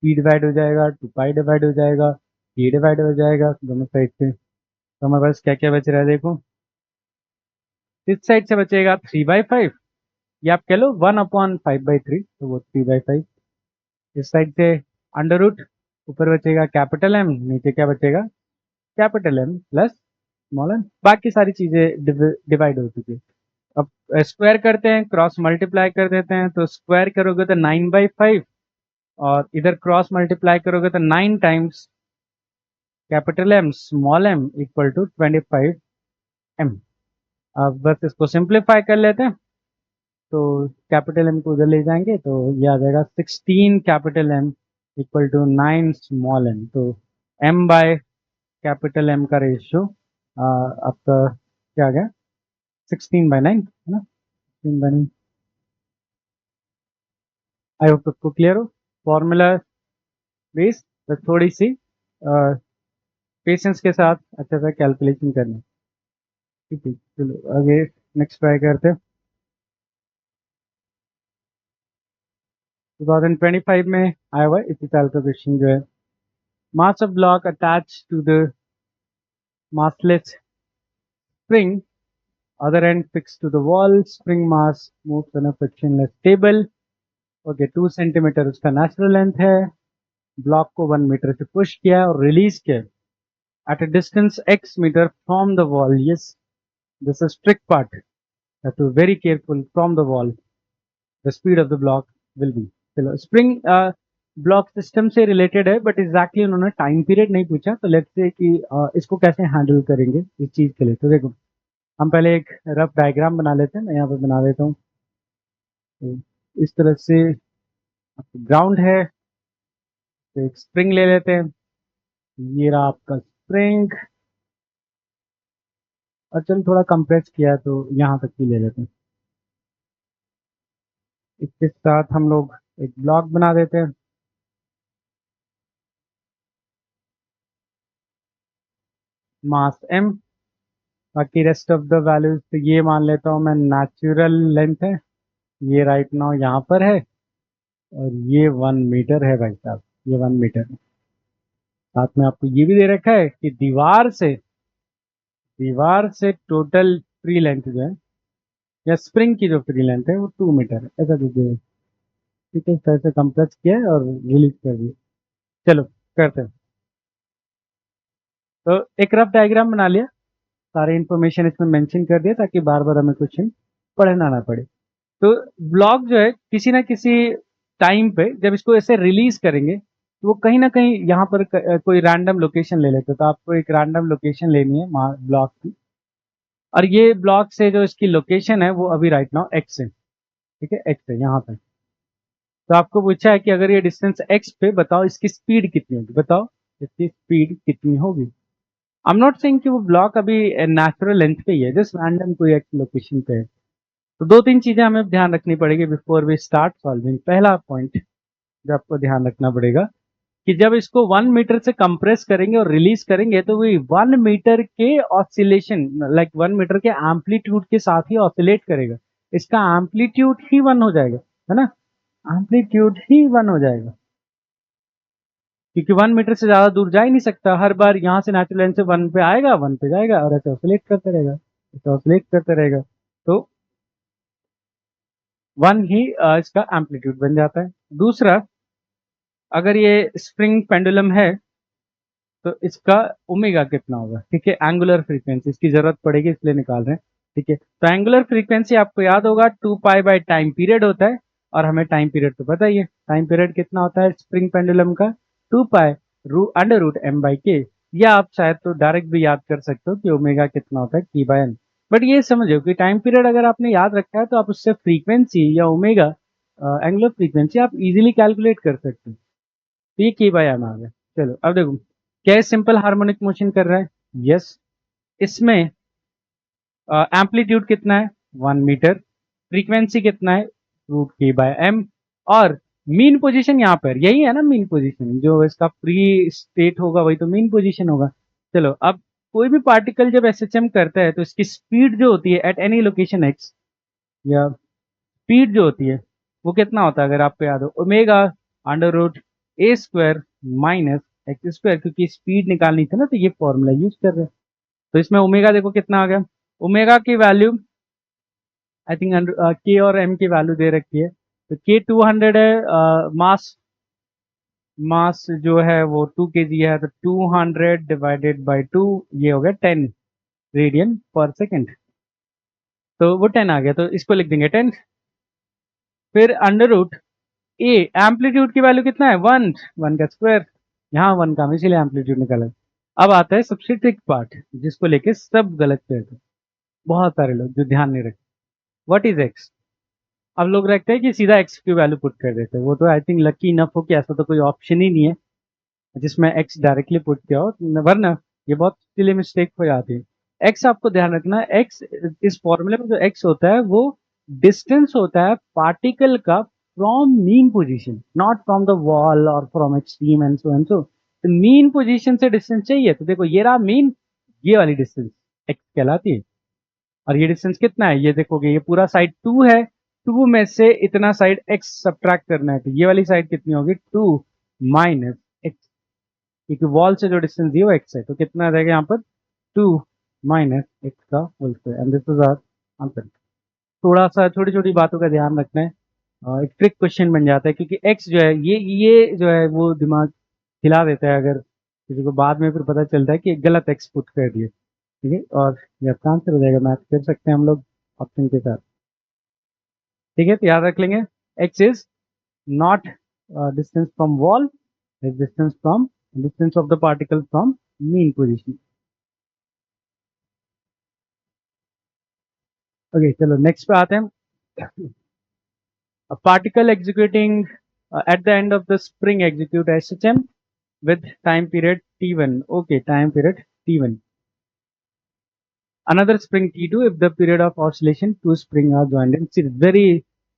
p डिवाइड हो जाएगा, 2 पाई डिवाइड हो जाएगा, k डिवाइड हो जाएगा दोनों साइड से। तो हमारे पास क्या क्या बच रहा है, देखो इस साइड से बचेगा 3/5, या आप कह लो 1/5/3, तो वो 3/5। इस साइड से अंडर रूट, ऊपर बचेगा कैपिटल एम, नीचे क्या बचेगा, capital M plus small M. बाकी सारी चीजें डिवाइड हो चुकी है। अब स्क्वायर करते हैं, क्रॉस मल्टीप्लाई कर देते हैं, तो स्क्वायर करोगे तो 9/5, और इधर क्रॉस मल्टीप्लाई करोगे तो 9 times capital M small M equal to 25 M. अब बस इसको सिंप्लीफाई कर लेते हैं, तो कैपिटल एम को उधर ले जाएंगे तो ये आ जाएगा 16 capital M equal to 9 small M. तो एम बाय कैपिटल एम का रेशियो आपका क्या आ गया, 16/9, है ना, 16/9। आई होप सबको क्लियर हो। फॉर्मूला बेस, तो थोड़ी सी पेशेंस के साथ अच्छा सा कैलकुलेशन करना, ठीक है। चलो आगे नेक्स्ट ट्राई करते हैं। 2025 में आया हुआ इसी साल का क्वेश्चन जो है, mass of block attach to the massless spring, other end fixed to the wall, spring mass moves on a frictionless table। Okay 2 centimetre उसका नेचुरल लेंथ है, ब्लॉक को 1 मीटर से पुश किया और रिलीज किया at a distance x metre from the wall. Yes, this is trick part, have to very careful from the wall, the speed of the block will be. चलो spring block system से related है, but exactly उन्होंने time period नहीं पूछा, तो let's say कि इसको कैसे हैंडल करेंगे इस चीज के लिए। तो देखो हम पहले एक रफ डायग्राम बना लेते हैं, मैं यहाँ पे बना देता हूँ। तो इस तरह से ग्राउंड है, तो एक स्प्रिंग ले लेते हैं, ये रहा आपका स्प्रिंग, और चल थोड़ा कंप्रेस किया है तो यहाँ तक ही ले लेते हैं। इसके साथ हम लोग एक ब्लॉक बना देते हैं, मास m, बाकी रेस्ट ऑफ द वैल्यूज तो ये मान लेता हूँ मैं नेचुरल लेंथ है, ये राइट नाउ यहाँ पर है, और ये 1 मीटर है भाई साहब, ये 1 मीटर है। साथ में आपको ये भी दे रखा है कि दीवार से टोटल फ्री लेंथ जो है, या स्प्रिंग की जो फ्री लेंथ है वो 2 मीटर है, ऐसा कुछ है। ठीक है, इस तरह से कंप्रेस किया है और रिलीज कर दिया। चलो करते हैं। तो एक रफ डायग्राम बना लिया, सारे इन्फॉर्मेशन इसमें मेंशन कर दिया ताकि बार बार हमें क्वेश्चन पढ़ना ना पड़े। तो ब्लॉक जो है किसी ना किसी टाइम पे जब इसको ऐसे रिलीज करेंगे तो वो कहीं ना कहीं यहाँ पर कोई रैंडम लोकेशन ले लेते हैं। तो आपको एक रैंडम लोकेशन लेनी है ब्लॉक की, और ये ब्लॉक से जो इसकी लोकेशन है वो अभी राइट नाउ एक्स है। ठीक है, एक्स है यहाँ पे। तो आपको पूछा है कि अगर ये डिस्टेंस एक्स पे बताओ इसकी स्पीड कितनी होगी, बताओ इसकी स्पीड कितनी होगी। आई एम नॉट सेइंग कि वो ब्लॉक अभी नेचुरल लेंथ पे ही है, जस्ट रैंडम कोई एक लोकेशन पे है। तो दो तीन चीजें हमें ध्यान रखनी पड़ेगी बिफोर वी स्टार्ट सॉल्विंग। पहला पॉइंट जो आपको ध्यान रखना पड़ेगा कि जब इसको 1 मीटर से कंप्रेस करेंगे और रिलीज करेंगे तो वही 1 मीटर के ऑसिलेशन, लाइक 1 मीटर के एम्पलीट्यूड के साथ ही ऑसिलेट करेगा। इसका एम्पलीट्यूड ही 1 हो जाएगा, है ना, एम्पलीट्यूड ही 1 हो जाएगा, क्योंकि 1 मीटर से ज्यादा दूर जा ही नहीं सकता। हर बार यहाँ से नेचुरल लाइन से 1 पे आएगा, 1 पे जाएगा, और ऐसे ऑसिलेट करते रहेगा, ऐसे ऑसिलेट करते रहेगा। तो 1 ही इसका एम्पलीट्यूड बन जाता है। दूसरा, अगर ये स्प्रिंग पेंडुलम है तो इसका ओमेगा कितना होगा। ठीक है, एंगुलर फ्रीक्वेंसी इसकी जरूरत पड़ेगी इसलिए निकाल रहे हैं। ठीक है, तो एंगुलर फ्रीक्वेंसी आपको याद होगा 2 पाई टाइम पीरियड होता है, और हमें टाइम पीरियड तो पता ही है, टाइम पीरियड कितना होता है स्प्रिंग पेंडुलम का, 2 pi under root M by K. या आप शायद तो डायरेक्ट भी याद कर सकते हो कि ओमेगा कितना होता है की बाय एन। बट ये समझो कि टाइम पीरियड अगर आपने याद रखा है तो आप उससे फ्रीक्वेंसी या ओमेगा एंगुलर फ्रीक्वेंसी आप इजीली कैलकुलेट कर सकते हो। तो ये की बाय एम आ गया। चलो अब देखो, क्या ये सिंपल हार्मोनिक मोशन कर रहा है? यस। इसमें एम्पलीट्यूड कितना है? 1 मीटर। फ्रीक्वेंसी कितना है? रूट के बाय एम। और मीन पोजीशन यहाँ पर यही है ना, मीन पोजीशन जो इसका फ्री स्टेट होगा वही तो मीन पोजीशन होगा। चलो अब कोई भी पार्टिकल जब एसएचएम करता है तो इसकी स्पीड जो होती है एट एनी लोकेशन एक्स, या स्पीड जो होती है वो कितना होता है अगर आपको याद हो, ओमेगा अंडर रूट ए स्क्वायर माइनस एक्स स्क्वायर, क्योंकि स्पीड निकालनी थी ना तो ये फॉर्मूला यूज कर रहे हैं। तो इसमें ओमेगा देखो कितना आ गया, ओमेगा की वैल्यू आई थिंक के और एम की वैल्यू दे रखी है। तो के 200 है, मास मास जो है वो 2 kg है, तो 200 डिवाइडेड बाई 2, ये हो गया 10 रेडियन पर सेकेंड। तो वो 10 आ गया, तो इसको लिख देंगे 10। फिर अंडर रूट ए, एम्पलीट्यूड की वैल्यू कितना है? 1, 1 का स्क्वायर, यहाँ 1 का इसीलिए एम्पलीट्यूड निकाला। अब आता है सबसे ट्रिक पार्ट जिसको लेके सब गलत करते हैं बहुत सारे लोग जो ध्यान नहीं रखते। What is x? अब लोग रखते हैं कि सीधा एक्स की वैल्यू पुट कर देते हैं। वो तो आई थिंक लकी इनफ हो कि ऐसा तो कोई ऑप्शन ही नहीं है जिसमें एक्स डायरेक्टली पुट किया हो, वरना ये बहुत सिली मिस्टेक हो जाती है। एक्स आपको ध्यान रखना है, एक्स इस फॉर्मूले में जो एक्स होता है वो डिस्टेंस होता है पार्टिकल का from mean position, not from the wall और from extreme end so and so. तो मीन पोजीशन से डिस्टेंस चाहिए तो देखो ये रहा मीन, ये वाली डिस्टेंस एक्स कहलाती है। और ये डिस्टेंस कितना है ये देखोगे, ये पूरा साइड 2 है, 2 में से इतना साइड एक्स सब्ट्रैक्ट करना है, तो ये वाली साइड कितनी होगी? 2 माइनस एक्स, क्योंकि वॉल से जो डिस्टेंस दिया वो एक्स है, तो कितना आ जाएगा यहाँ पर? 2 माइनस एक्स का whole square, and this is our answer. थोड़ा सा छोटी छोटी बातों का ध्यान रखना है, एक ट्रिक क्वेश्चन बन जाता है, क्योंकि एक्स जो है ये जो है वो दिमाग हिला देता है अगर किसी को बाद में फिर पता चलता है कि गलत एक्स पुट कर दिए। ठीक है, और ये आपका आंसर हो जाएगा, मैथ कर सकते हैं हम लोग ऑप्शन के साथ। ठीक है, तो याद रख लेंगे x is not distance from wall, is distance from distance of the particle from mean position. Okay चलो नेक्स्ट पे आते हैं। A particle executing at the end of the spring execute SHM with time period T1. Okay, time period T1. Another spring T2 if the period of oscillation two spring are joined. It's a very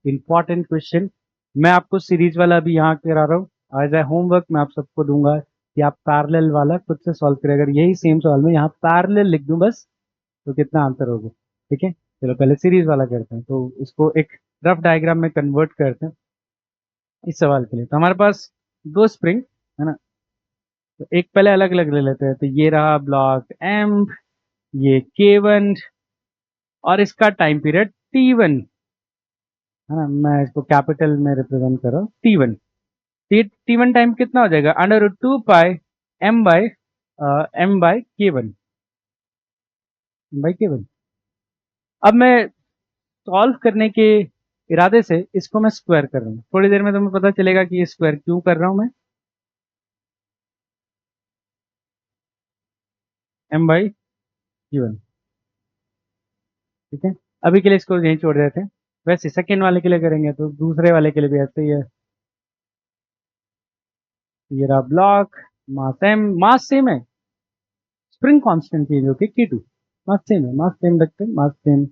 important question. मैं आपको series वाला भी यहाँ करा रहा हूँ as a homework, मैं आप सबको दूंगा कि आप पैरेलल वाला खुद से सॉल्व करें। अगर यही सेम सवाल में यहाँ पैरेलल लिख दूं बस तो कितना आंसर होगा। ठीक है, चलो पहले सीरीज वाला करते हैं, तो इसको एक रफ डायग्राम में कन्वर्ट करते हैं इस सवाल के लिए। तो हमारे पास दो स्प्रिंग है ना, तो एक पहले अलग अलग ले लेते हैं। तो ये रहा ब्लॉक एम, ये K1 और इसका टाइम पीरियड T1 है ना, मैं इसको कैपिटल में रिप्रेजेंट कर रहा हूँ T1। T1 टाइम कितना हो जाएगा, √2 पाई m/K1। अब मैं सॉल्व करने के इरादे से इसको मैं स्क्वायर कर रहा हूँ। थोड़ी देर में तुम्हें पता चलेगा कि ये स्क्वायर क्यों कर रहा हूँ मैं। m/K1, ठीक है। अभी के लिए इसको यहीं छोड़ देते हैं। वैसे सेकेंड वाले के लिए करेंगे तो दूसरे वाले के लिए भी ऐसे ही है। ये रहा ब्लॉक, मास सेम है, स्प्रिंग कांस्टेंट चेंज होके K2, मास सेम है, मास सेम रखते हैं, मास सेम,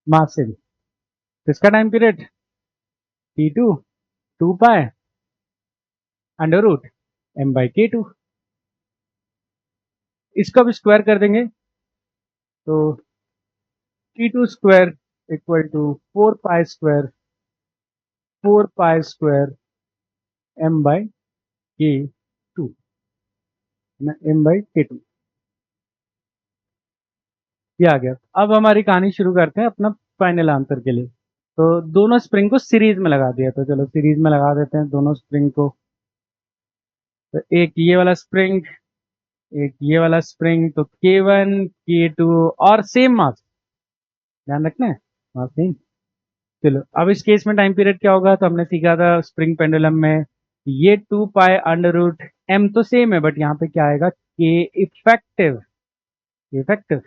मास सेम। तो इसका टाइम पीरियड T2 2 पाई √m/K2। इसका भी स्क्वायर कर देंगे तो T2 square equal to 4 pi square m/K2 ना, m/K2 ये आ गया। अब हमारी कहानी शुरू करते हैं अपना फाइनल आंसर के लिए। तो दोनों स्प्रिंग को सीरीज में लगा दिया, तो चलो सीरीज में लगा देते हैं दोनों स्प्रिंग को। तो एक ये वाला स्प्रिंग, एक ये वाला स्प्रिंग, तो K1 K2 और सेम मास, ध्यान रखना है मास सेम। चलो अब इस केस में टाइम पीरियड क्या होगा, तो हमने सीखा था स्प्रिंग पेंडुलम में ये 2 पाई √m तो सेम है, बट यहाँ पे क्या आएगा, K इफेक्टिव, इफेक्टिव,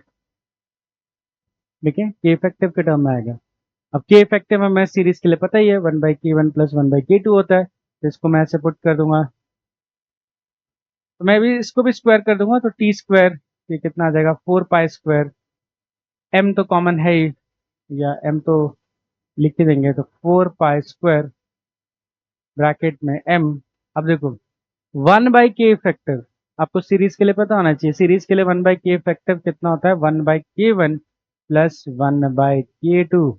ठीक है, K इफेक्टिव के टर्म में आएगा। अब K इफेक्टिव हमें सीरीज के लिए पता ही है 1/K1 + 1/K2 होता है, तो इसको मैं ऐसे पुट कर दूंगा। तो मैं भी इसको भी स्क्वायर कर दूंगा, तो T स्क्वायर ये कितना आ जाएगा, 4 पाई स्क्वायर, m तो कॉमन है ही, या m तो लिख ही देंगे, तो 4 पाई स्क्वायर ब्रैकेट में m। अब देखो 1/K इफेक्टिव आपको सीरीज के लिए पता होना चाहिए, सीरीज के लिए 1/K इफेक्टिव कितना होता है, 1/K1 + 1/K2।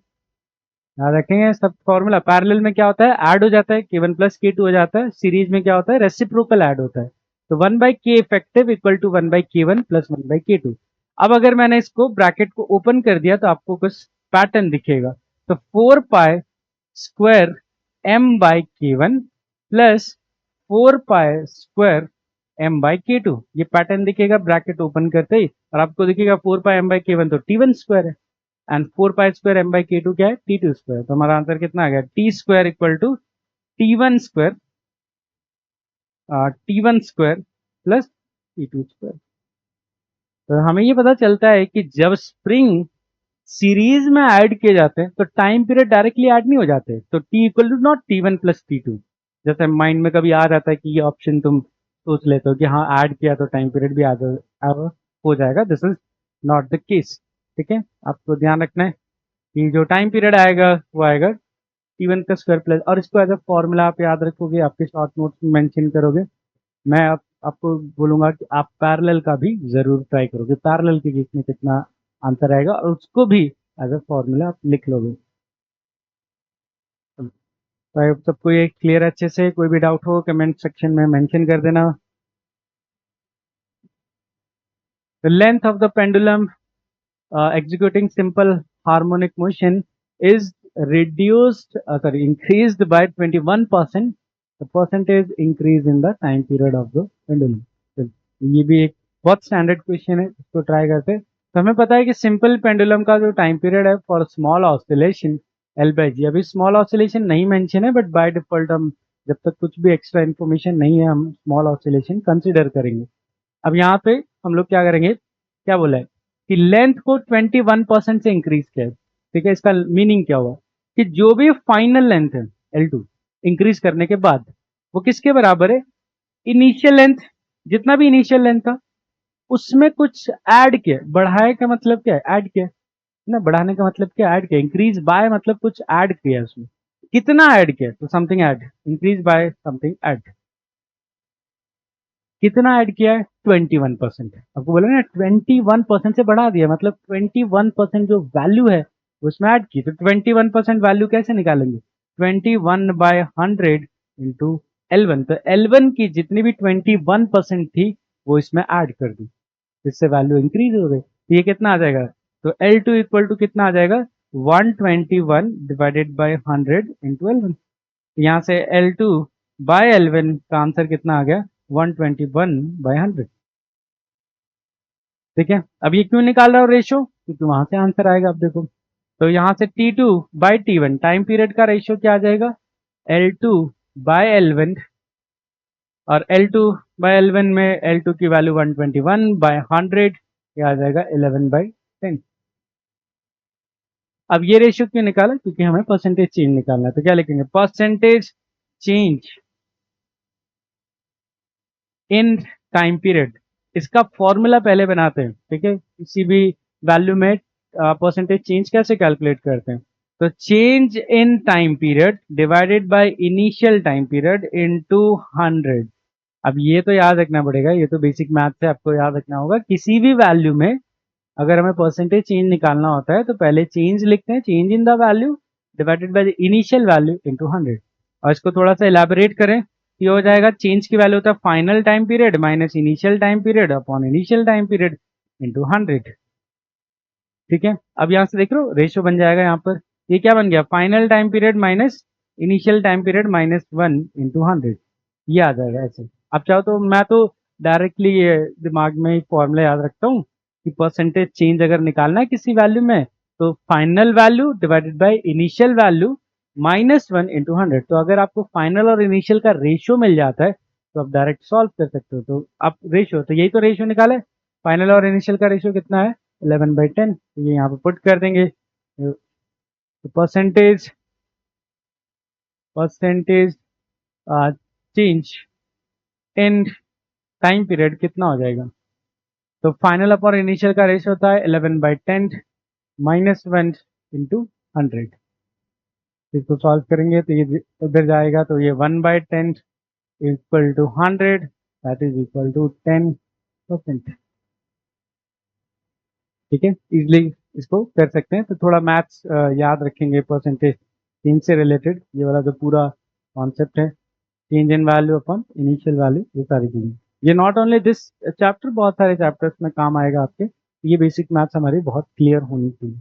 याद रखेंगे सब फॉर्मूला। पैरेलल में क्या होता है, ऐड हो जाता है, K1 + K2 हो जाता है। सीरीज में क्या होता है, रेसिप्रोकल ऐड होता है। तो 1/K effective equal to 1/K1 + 1/K2। अब अगर मैंने इसको ब्रैकेट को ओपन कर दिया तो आपको कुछ पैटर्न दिखेगा। तो 4 pi square m/K1 + 4 pi square m/K2, ये पैटर्न दिखेगा ब्रैकेट ओपन करते ही। और आपको दिखेगा 4 पाई m/K1 तो T1 स्क्वायर है, एंड 4 पाई स्क्वायर m/K2 क्या है, T2 स्क्वायर। तो हमारा आंसर कितना आ गया, T square equal to T1 square, T1 square plus T2 square. तो हमें ये पता चलता है कि जब स्प्रिंग सीरीज में ऐड किए जाते हैं तो टाइम पीरियड डायरेक्टली ऐड नहीं हो जाते। तो T equal to not T1 + T2, जैसे माइंड में कभी आ जाता है कि ये ऑप्शन तुम सोच लेते हो कि हाँ ऐड किया तो टाइम पीरियड भी हो जाएगा, this is not the case. ठीक है, आपको ध्यान रखना है कि जो टाइम पीरियड आएगा वो आएगा T1 का स्क्वायर प्लस, और इसको एज अ फॉर्मूला आप याद रखोगे, आपके शॉर्ट नोट्स में मेंशन करोगे। मैं आपको बोलूंगा कि आप पैरेलल का भी जरूर ट्राई करोगे, पैरेलल के केस में कितना आंसर आएगा और उसको भी एज अ फॉर्मूला आप लिख लोगे। तो आई होप सबको ये क्लियर अच्छे से, कोई भी डाउट हो कमेंट सेक्शन में मेंशन कर देना। The length of the pendulum executing simple harmonic motion is increased by 21%, the percentage increase in the time period of the pendulum। तो ये भी एक बहुत स्टैंडर्ड क्वेश्चन है, इसको ट्राई करते हैं। तो हमें पता है कि सिंपल पेंडुलम का जो टाइम पीरियड है फॉर स्मॉल ऑसिलेशन L/G, अभी स्मॉल ऑसिलेशन नहीं मेंशन है, बट बाय डिफॉल्ट हम जब तक कुछ भी एक्स्ट्रा इन्फॉर्मेशन नहीं है हम स्मॉल ऑसिलेशन कंसिडर करेंगे। अब यहाँ पे हम लोग क्या करेंगे, क्या बोला है कि लेंथ को 21% से इंक्रीज किया है। ठीक है, इसका मीनिंग क्या हुआ कि जो भी फाइनल लेंथ है L2 इंक्रीज करने के बाद वो किसके बराबर है, इनिशियल लेंथ, जितना भी इनिशियल लेंथ था उसमें कुछ ऐड किया। बढ़ाए का मतलब क्या है, ऐड किया ना, बढ़ाने का मतलब क्या, ऐड किया। इंक्रीज बाय मतलब कुछ ऐड किया उसमें, कितना ऐड किया, तो something add, increase by something add. कितना ऐड किया है? 21%। आपको बोला ना 21% से बढ़ा दिया, मतलब 21% जो वैल्यू है उसमें ऐड की। तो 21% वैल्यू कैसे निकालेंगे? 21/100 इंटू L1। तो L1 की जितनी भी 21% थी वो इसमें ऐड कर दी, इससे वैल्यू इंक्रीज हो गई। तो ये कितना आ जाएगा? तो L2 इक्वल टू कितना आ जाएगा? 121 डिवाइडेड बाई 100 इंटू L1। यहाँ से L2 बाय L1 का आंसर कितना आ गया? 121/100। ठीक है, अब ये क्यों निकाल रहा हूँ रेशियो? क्योंकि वहां से आंसर आएगा। अब देखो, तो यहाँ से T2/T1 टाइम पीरियड का रेशियो क्या आ जाएगा? L2/L1। और L2/L1 में L2 की वैल्यू 121/100, ये आ जाएगा 11/10। अब ये रेशियो क्यों निकाला? क्योंकि हमें परसेंटेज चेंज निकालना है। तो क्या लिखेंगे? Percentage change in time period. इसका फॉर्मूला पहले बनाते हैं। ठीक है, किसी भी वैल्यू में परसेंटेज चेंज कैसे कैलकुलेट करते हैं? तो change in time period divided by initial time period into 100। अब ये तो याद रखना पड़ेगा, ये तो बेसिक मैथ से आपको याद रखना होगा। किसी भी वैल्यू में अगर हमें परसेंटेज चेंज निकालना होता है तो पहले चेंज लिखते हैं, change in the value divided by the initial value into 100। और इसको थोड़ा सा इलेबोरेट करें, ये हो जाएगा चेंज की वैल्यू होता है final time period minus initial time period upon initial time period into 100। ठीक है, अब यहां से देख लो रेशियो बन जाएगा। यहाँ पर ये क्या बन गया? Final time period minus initial time period minus 1 into 100। ये आ जाएगा ऐसे। अब चाहो तो मैं तो डायरेक्टली ये दिमाग में ही फॉर्मूला याद रखता हूँ कि परसेंटेज चेंज अगर निकालना है किसी वैल्यू में तो final value divided by initial value -1 into 100। तो अगर आपको फाइनल और इनिशियल का रेशियो मिल जाता है तो आप डायरेक्ट सॉल्व कर सकते हो। तो आप रेशियो, तो यही तो रेशियो निकाला है। फाइनल और इनिशियल का रेशियो कितना है? 11/10। तो ये यहाँ पे पुट कर देंगे। तो percentage percentage change in time period कितना हो जाएगा? तो फाइनल अपॉन इनिशियल का रेशियो होता है 11/10 -1 इंटू 100। इसको सॉल्व करेंगे तो ये उधर जाएगा, तो ये 1/10 equal to 100, that is equal to 10%। ठीक है, इजिली इसको कर सकते हैं। तो थोड़ा मैथ्स याद रखेंगे परसेंटेज चेंज से रिलेटेड, ये वाला जो पूरा कॉन्सेप्ट है, change in value upon initial value, ये सारी चीजें। ये नॉट ओनली दिस चैप्टर, बहुत सारे चैप्टर्स में काम आएगा आपके। ये बेसिक मैथ्स हमारी बहुत क्लियर होनी चाहिए।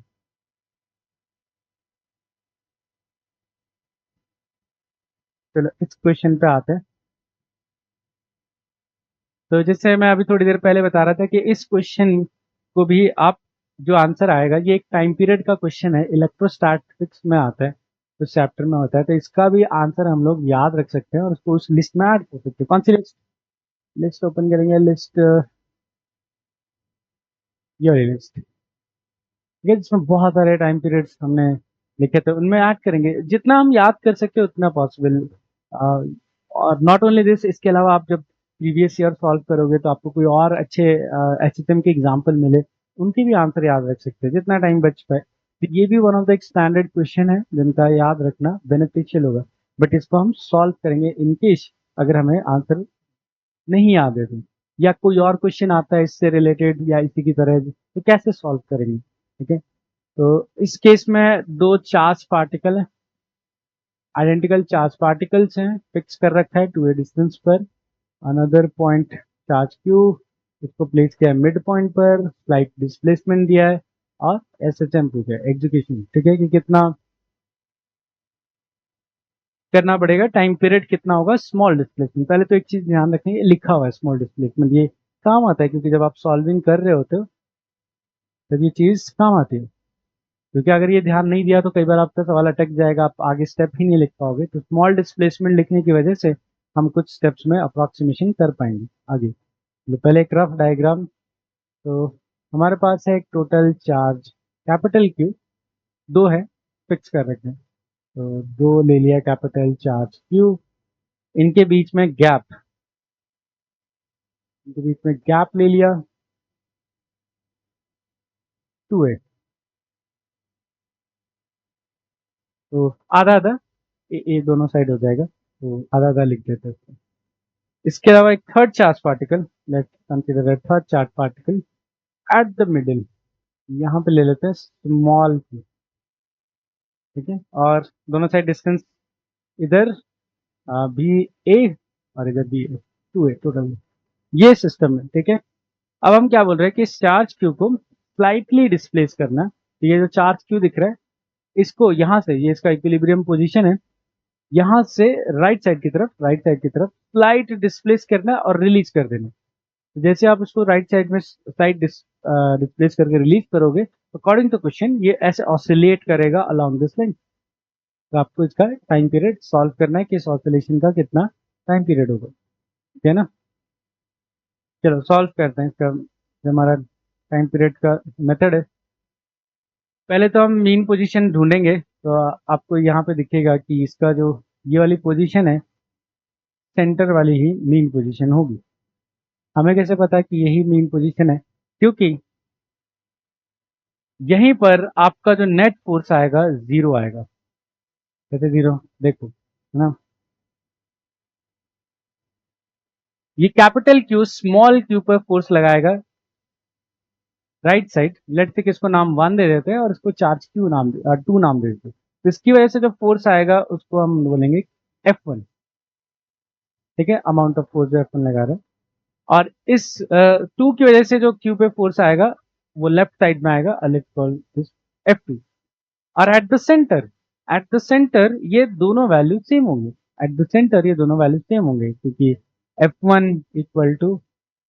चलो इस क्वेश्चन पे आते हैं। तो जैसे मैं अभी थोड़ी देर पहले बता रहा था कि इस क्वेश्चन को भी आप, जो आंसर आएगा ये एक टाइम पीरियड का क्वेश्चन है, इलेक्ट्रोस्टैटिक्स में आता है, उस चैप्टर में होता है। तो इसका भी आंसर हम लोग याद रख सकते हैं और उसको उस लिस्ट में ऐड कर सकते हैं। कौन सी लिस्ट? लिस्ट ओपन करेंगे, लिस्ट, ये वाली लिस्ट। ठीक है, जिसमें बहुत सारे टाइम पीरियड्स हमने लिखे थे, उनमें ऐड करेंगे जितना हम याद कर सकते हैं उतना पॉसिबल। और नॉट ओनली दिस, इसके अलावा आप जब प्रीवियस ईयर सॉल्व करोगे तो आपको कोई और अच्छे एचएसएम के एग्जाम्पल मिले, उनके भी आंसर याद रख सकते हैं जितना टाइम बच पाए। तो ये भी वन ऑफ द एक स्टैंडर्ड क्वेश्चन है जिनका याद रखना बेनिफिशियल होगा। बट इसको हम सॉल्व करेंगे इन केस अगर हमें आंसर नहीं याद है तो, या कोई और क्वेश्चन आता है इससे रिलेटेड या इसी की तरह, तो कैसे सॉल्व करेंगे। ठीक है, तो इस केस में दो चार्ज पार्टिकल है, आइडेंटिकल चार्ज पार्टिकल्स हैं, फिक्स कर रखा है 2a डिस्टेंस पर। अनदर पॉइंट चार्ज क्यू, इसको प्लेस किया है मिड पॉइंट पर, स्लाइट डिस्प्लेसमेंट दिया है और एसएचएम पूछा है, एग्जीक्यूशन। ठीक है, कि कितना करना पड़ेगा, टाइम पीरियड कितना होगा, स्मॉल डिस्प्लेसमेंट। पहले तो एक चीज ध्यान रखेंगे, लिखा हुआ है स्मॉल डिस्प्लेसमेंट, ये काम आता है क्योंकि जब आप सॉल्विंग कर रहे होते हो तब ये चीज काम आती है। क्योंकि अगर ये ध्यान नहीं दिया तो कई बार आपका सवाल अटक जाएगा, आप आगे स्टेप ही नहीं लिख पाओगे। तो स्मॉल डिस्प्लेसमेंट लिखने की वजह से हम कुछ स्टेप्स में अप्रोक्सीमेशन कर पाएंगे आगे। तो पहले एक रफ डायग्राम। तो हमारे पास है एक टोटल चार्ज कैपिटल क्यू, दो है, फिक्स कर रखे हैं। तो दो ले लिया कैपिटल चार्ज क्यू, इनके बीच में गैप, इनके बीच में गैप ले लिया 2a। तो आधा आधा, ये दोनों साइड हो जाएगा, तो आधा आधा लिख देते हैं इसको। इसके अलावा एक third charge particle, let's consider a third charge particle at the middle, यहाँ पे ले लेते हैं स्मॉल q, ठीक है, और दोनों साइड डिस्टेंस इधर बी ए और इधर बी ए, 2a टोटल, ये सिस्टम है, ठीक है। अब हम क्या बोल रहे हैं कि इस चार्ज क्यू को स्लाइटली डिस्प्लेस करना, तो ये जो चार्ज क्यू दिख रहा है इसको यहाँ से, ये इसका इक्विलिब्रियम पोजीशन है, यहाँ से राइट साइड की तरफ स्लाइट डिस्प्लेस करना और रिलीज कर देना। तो जैसे आप इसको राइट साइड में स्लाइट डिस्प्लेस करके रिलीज करोगे, अकॉर्डिंग टू क्वेश्चन ये ऐसे ऑसिलेट करेगा अलोंग दिस लाइन। तो आपको इसका टाइम पीरियड सॉल्व करना है कि इस ऑसिलेशन का कितना टाइम पीरियड होगा, ठीक है ना। चलो सॉल्व करते हैं इसका, जो हमारा टाइम पीरियड का मेथड है। पहले तो हम मीन पोजीशन ढूंढेंगे, तो आपको यहाँ पे दिखेगा कि इसका जो ये वाली पोजीशन है, सेंटर वाली ही मीन पोजीशन होगी। हमें कैसे पता कि यही मीन पोजीशन है, क्योंकि यहीं पर आपका जो नेट फोर्स आएगा जीरो आएगा, कैसे जीरो, देखो है ना, ये कैपिटल क्यू स्मॉल क्यू पर फोर्स लगाएगा राइट साइड, लेट्स से इसको नाम 1 दे देते हैं और इसको चार्ज क्यू नाम 2 नाम दे देते हैं। तो इसकी वजह से जो फोर्स आएगा उसको हम बोलेंगे F1, ठीक है, अमाउंट ऑफ फोर्स जो F1 लगा रहे हैं। और इस 2 की वजह से जो क्यू पे फोर्स आएगा वो लेफ्ट साइड में आएगा, लेट्स कॉल दिस F2। और एट द सेंटर ये दोनों वैल्यू सेम होंगे, एट द सेंटर ये दोनों वैल्यू सेम होंगे, क्योंकि F1 equal to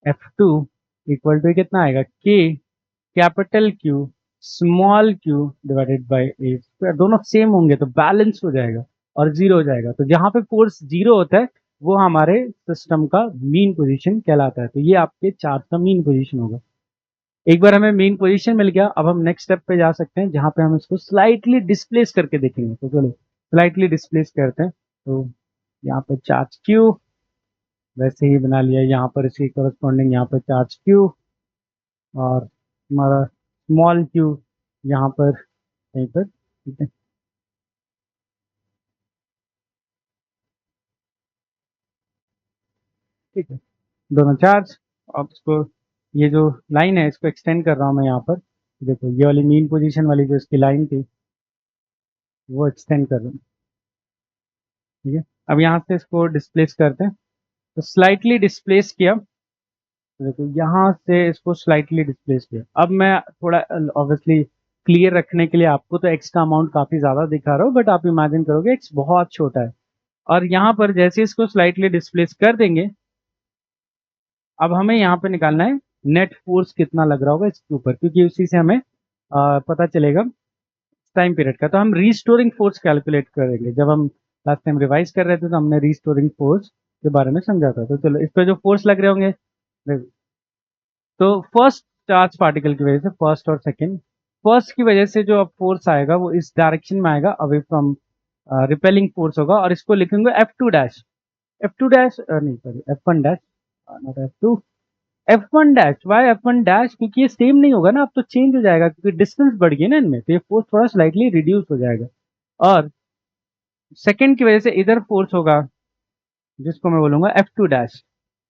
F2 equal to कितना आएगा, K capital Q small q divided bye a square, दोनों सेम होंगे तो बैलेंस हो जाएगा और जीरो हो जाएगा। तो जहां पे फोर्स जीरो होता है वो हमारे सिस्टम का मीन पोजीशन कहलाता है। तो ये आपके चार्ज का मीन पोजीशन होगा। एक बार हमें मीन पोजीशन मिल गया, अब हम नेक्स्ट स्टेप पे जा सकते हैं जहां पे हम इसको स्लाइटली डिस्प्लेस करके देखेंगे। तो चलो स्लाइटली डिस्प्लेस करते हैं। तो यहाँ पे चार्ज Q वैसे ही बना लिया, यहाँ पर इसकी कोरस्पॉन्डिंग यहाँ पर चार्ज Q और हमारा स्मॉल q यहाँ पर कहीं पर, ठीक है। ठीक है, दोनों चार्ज। अब इसको, ये जो लाइन है इसको एक्सटेंड कर रहा हूँ मैं यहाँ पर, देखो ये वाली मीन पोजीशन वाली जो इसकी लाइन थी वो एक्सटेंड कर रहा हूँ, ठीक है। अब यहाँ से इसको डिस्प्लेस करते हैं, तो स्लाइटली डिस्प्लेस किया, तो देखो यहाँ से इसको स्लाइटली डिस्प्लेस किया। अब मैं थोड़ा ऑब्वियसली क्लियर रखने के लिए आपको तो एक्स का अमाउंट काफी ज्यादा दिखा रहा हूँ, बट आप इमेजिन करोगे एक्स बहुत छोटा है। और यहाँ पर जैसे इसको स्लाइटली डिस्प्लेस कर देंगे, अब हमें यहाँ पे निकालना है नेट फोर्स कितना लग रहा होगा इसके ऊपर, क्योंकि उसी से हमें पता चलेगा टाइम पीरियड का। तो हम रीस्टोरिंग फोर्स कैलकुलेट करेंगे। जब हम लास्ट टाइम रिवाइज कर रहे थे तो हमने रीस्टोरिंग फोर्स के बारे में समझा था। तो चलो इस पे जो फोर्स लग रहे होंगे, तो फर्स्ट चार्ज पार्टिकल की वजह से, फर्स्ट और सेकेंड, फर्स्ट की वजह से जो अब फोर्स आएगा वो इस डायरेक्शन में आएगा, अवे फ्रॉम रिपेलिंग फोर्स होगा, और इसको लिखेंगे F2 डैश, F2 डैश नहीं sorry F1 dash, not F2, F1 dash. Why F1 dash, क्योंकि ये सेम नहीं होगा ना, अब तो चेंज हो जाएगा क्योंकि डिस्टेंस बढ़ गई ना इनमें, तो ये फोर्स थोड़ा स्लाइटली रिड्यूस हो जाएगा। और सेकेंड की वजह से इधर फोर्स होगा जिसको मैं बोलूंगा F2 डैश,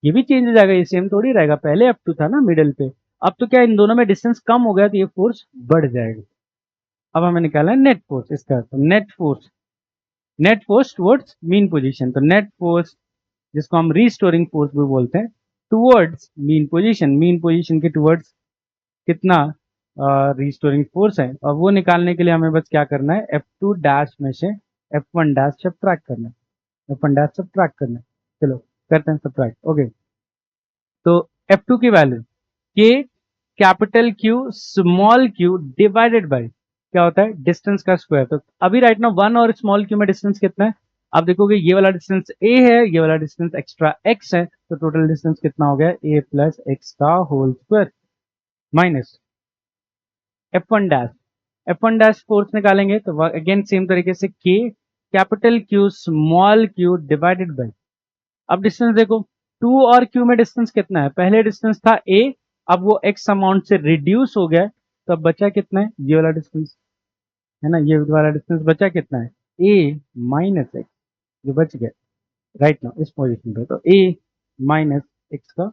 ये भी चेंज हो जाएगा, ये सेम थोड़ी रहेगा, पहले F2 था ना मिडिल पे, अब तो क्या इन दोनों में डिस्टेंस कम हो गया तो ये फोर्स बढ़ जाएगा। अब हमें निकालना है नेट फोर्स इसका, तो net force towards mean position, तो नेट फोर्स जिसको हम रीस्टोरिंग फोर्स भी बोलते हैं, टुवर्ड्स मीन पोजीशन के टुवर्ड्स कितना रीस्टोरिंग फोर्स है, और वो निकालने के लिए हमें बस क्या करना है, F2 डैश में से F1 डैश सब्ट्रैक्ट करना है, F1 डैश सब्ट्रैक्ट करना है। चलो करते हैं सब्ट्रैक्ट, ओके। तो F2 की value K capital Q small q divided bye क्या होता है, डिस्टेंस का स्क्वायर। तो अभी राइट ना 1 और स्मॉल q में डिस्टेंस कितना है, आप देखोगे ये वाला डिस्टेंस a है, ये वाला डिस्टेंस एक्स्ट्रा x है, तो टोटल डिस्टेंस कितना हो गया, a प्लस एक्स का whole square minus F1 dash. F1 dash force निकालेंगे तो अगेन सेम तरीके से K capital Q small q divided by, अब डिस्टेंस देखो 2 और q में डिस्टेंस कितना है, पहले डिस्टेंस था a, अब वो x अमाउंट से रिड्यूस हो गया, तो अब बचा कितना है, ये वाला डिस्टेंस है ना, ये वाला डिस्टेंस बचा कितना है, a माइनस एक्स जो बच गया राइट ना इस पोजीशन पे, तो a माइनस एक्स का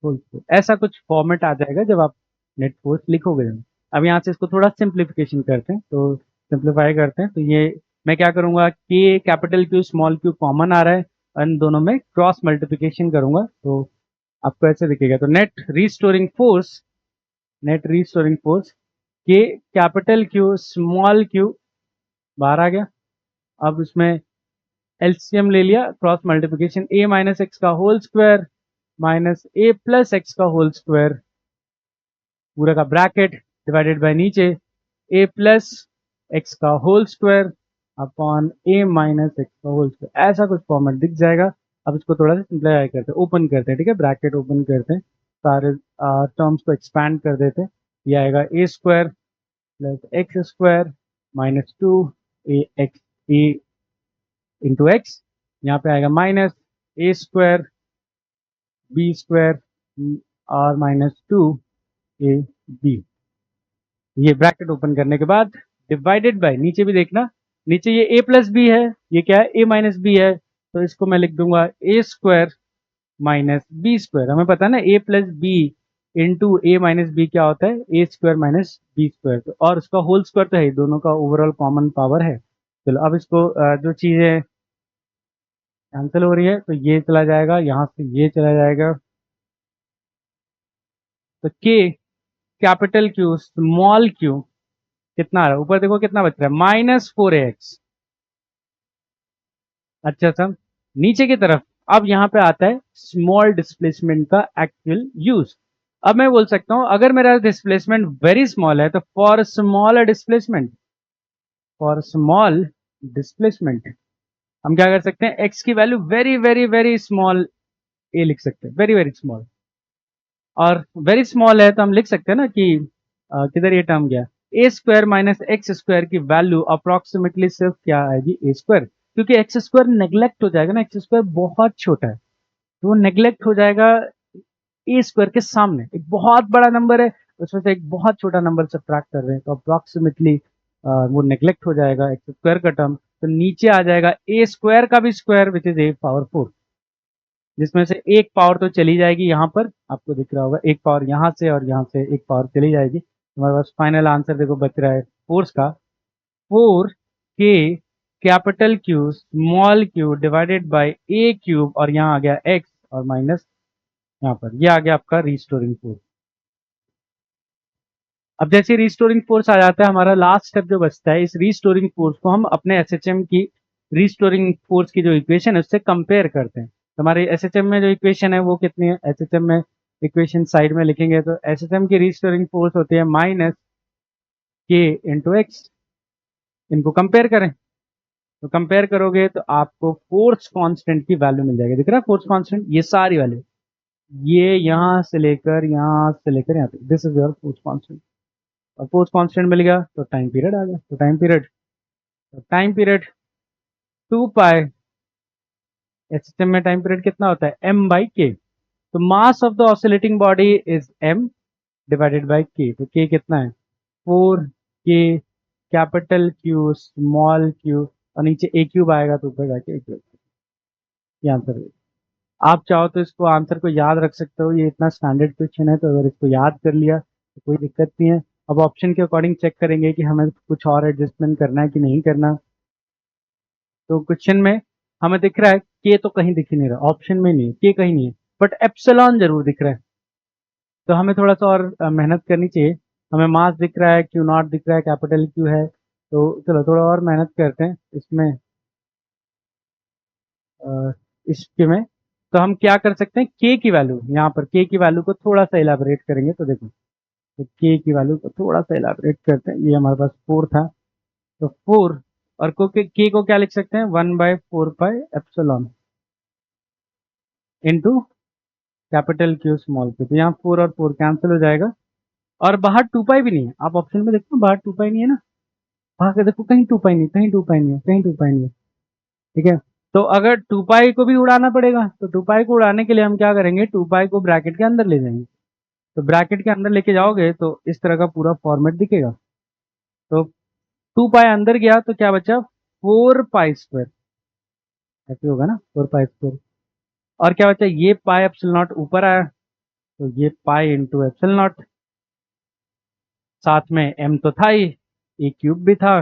होल स्क्वायर। ऐसा कुछ फॉर्मेट आ जाएगा जब आप नेट फोर्स लिखोगे। अब यहाँ से इसको थोड़ा सिंप्लीफिकेशन करते हैं, तो सिंप्लीफाई करते हैं, तो ये मैं क्या करूंगा, के capital Q small Q common आ रहा है, इन दोनों में क्रॉस मल्टीप्लिकेशन करूंगा तो आपको ऐसे दिखेगा। तो नेट रीस्टोरिंग फोर्स के कैपिटल क्यू स्मॉल क्यू बाहर आ गया। अब इसमें एलसीएम ले लिया, क्रॉस मल्टीप्लिकेशन, ए माइनस एक्स का होल स्क्वायर माइनस ए प्लस एक्स का होल स्क्वायर पूरा का ब्रैकेट डिवाइडेड बाय नीचे ए प्लस एक्स का होल स्क्वायर अपॉन ए माइनस एक्स का होल स्क्वायर। ऐसा कुछ फॉर्मेट दिख जाएगा। अब इसको थोड़ा सा सिंप्लीफाई करते हैं, ओपन करते हैं, ठीक है, ब्रैकेट ओपन करते हैं, सारे टर्म्स को एक्सपैंड कर देते हैं। ये आएगा A square plus X square minus 2 A X A into X, यहाँ पे आएगा minus A square B square और माइनस 2 ए बी। ये ब्रैकेट ओपन करने के बाद डिवाइडेड बाय नीचे भी देखना, नीचे ये a प्लस बी है, ये क्या है a माइनस बी है, तो इसको मैं लिख दूंगा a square minus b square. हमें पता है ना a plus b into a minus b क्या होता है, a square minus b square, तो और उसका होल स्क्वायर तो है, दोनों का ओवरऑल कॉमन पावर है। चलो अब इसको जो चीजें कैंसिल हो रही है, तो ये चला जाएगा, यहाँ से ये चला जाएगा, तो के कैपिटल क्यू स्मॉल क्यू कितना आ रहा है, ऊपर देखो कितना बच रहा है, माइनस 4ax। अच्छा सा नीचे की तरफ अब यहां पे आता है स्मॉल डिस्प्लेसमेंट का एक्चुअल यूज। अब मैं बोल सकता हूं अगर मेरा डिस्प्लेसमेंट वेरी स्मॉल है तो फॉर स्मॉल डिस्प्लेसमेंट हम क्या कर सकते हैं, एक्स की value very very very small A लिख सकते हैं, वेरी वेरी स्मॉल। और वेरी स्मॉल है तो हम लिख सकते हैं ना कि किधर ये टर्म गया, ए स्क्वायर माइनस एक्स स्क्वायर की वैल्यू अप्रोक्सीमेटली सिर्फ क्या आएगी, ए स्क्वायर, क्योंकि एक्स स्क्वायर नेग्लेक्ट हो जाएगा ना, एक्स स्क्वायर बहुत छोटा है तो वो नेग्लेक्ट हो जाएगा ए स्क्वायर के सामने। एक बहुत बड़ा नंबर है उसमें से एक बहुत छोटा नंबर सब्ट्रैक्ट कर रहे हैं तो अप्रोक्सीमेटली वो नेग्लेक्ट हो जाएगा एक्स स्क्वायर का टर्म, तो नीचे आ जाएगा ए स्क्वायर का भी square which is a power 4, जिसमें से एक पावर तो चली जाएगी, यहाँ पर आपको दिख रहा होगा एक पावर यहाँ से और यहाँ से एक पावर चली जाएगी। हमारे पास फाइनल आंसर देखो बच रहा है फोर्स का 4k capital Q small Q divided by A cube और यहाँ आ गया x और माइनस यहाँ पर ये आ गया आपका रिस्टोरिंग फोर्स। अब जैसे रिस्टोरिंग फोर्स आ जाता है, हमारा लास्ट स्टेप जो बचता है, इस रिस्टोरिंग फोर्स को हम अपने एसएचएम की रिस्टोरिंग फोर्स की जो इक्वेशन है उससे कंपेयर करते हैं। तो हमारे एसएचएम में जो इक्वेशन है वो कितनी है, एसएचएम में इक्वेशन साइड में लिखेंगे तो एसएचएम की रिस्टोरिंग फोर्स होती है माइनस के इंटू एक्स। इनको कंपेयर करें तो कंपेयर करोगे तो आपको फोर्स कांस्टेंट की वैल्यू मिल जाएगी, दिख रहा है फोर्स कांस्टेंट, ये सारी वैल्यू, ये यहां से लेकर यहाँ तक, this is your force constant. और फोर्स कांस्टेंट मिल गया तो टाइम पीरियड आ गया, तो टाइम पीरियड 2 पाई, एसएचएम में टाइम पीरियड कितना होता है m बाई के, तो mass of the oscillating body is m divided by के, तो k कितना है 4k capital Q small Q और नीचे a क्यूब आएगा तो ऊपर जाके a क्यूब, ये आंसर है। आप चाहो तो इसको आंसर को याद रख सकते हो, ये इतना स्टैंडर्ड क्वेश्चन है तो अगर इसको याद कर लिया तो कोई दिक्कत नहीं है। अब ऑप्शन के अकॉर्डिंग चेक करेंगे कि हमें कुछ और एडजस्टमेंट करना है कि नहीं करना। तो क्वेश्चन में हमें दिख रहा है के तो कहीं दिख ही नहीं रहा, ऑप्शन में नहीं है, के कहीं नहीं है, बट एप्सिलॉन जरूर दिख रहा है, तो हमें थोड़ा सा और मेहनत करनी चाहिए। हमें मास दिख रहा है, क्यू नॉट दिख रहा है, कैपिटल क्यू है, तो चलो थोड़ा और मेहनत करते हैं इसमें, इसके में। तो हम क्या कर सकते हैं, के की वैल्यू, यहाँ पर के की वैल्यू को थोड़ा सा इलाबोरेट करेंगे तो देखो, तो के की वैल्यू को थोड़ा सा इलाबोरेट करते हैं, ये हमारे पास 4 था, तो 4 और के को क्या लिख सकते हैं 1/4 pi epsilon into capital Q small Q, तो यहाँ 4 और 4 कैंसिल हो जाएगा और बाहर 2 पाई भी नहीं है, आप ऑप्शन में देखो बाहर 2 पाई नहीं है ना, बाहर के देखो कहीं 2 पाई नहीं, कहीं 2 पाई नहीं है, कहीं 2 पाई नहीं है, ठीक है। तो अगर 2 पाई को भी उड़ाना पड़ेगा तो 2 पाई को उड़ाने के लिए हम क्या करेंगे, 2 पाई को ब्रैकेट के अंदर ले जाएंगे, तो ब्रैकेट के अंदर लेके जाओगे तो इस तरह का पूरा फॉर्मेट दिखेगा। तो 2 पाई अंदर गया तो क्या बचा 4 पाई स्क्वायर, ऐसे होगा ना 4 पाई स्क्वायर, और क्या बचा, ये पाई एप्सिलॉन नॉट ऊपर आया तो ये पाई इंटू एप्सिलॉन नॉट, साथ में m तो था ही, ए क्यूब भी था,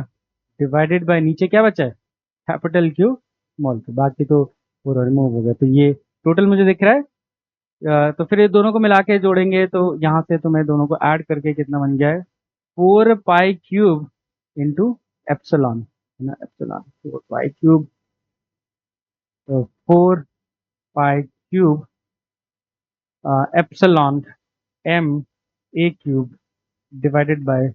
डिवाइडेड बाय नीचे क्या बचा है, कैपिटल क्यू स्मॉल क्यू, बाकी तो पूरा रिमूव हो गया। तो ये टोटल मुझे दिख रहा है। तो फिर ये दोनों को मिला के जोड़ेंगे तो यहाँ से तो मैं दोनों को ऐड करके कितना बन गया है, 4 पाई क्यूब इंटू एप्सिलॉन, है ना, एप्सिलॉन 4 पाई क्यूब, तो 4 पाई cube epsilon m a cube divided by,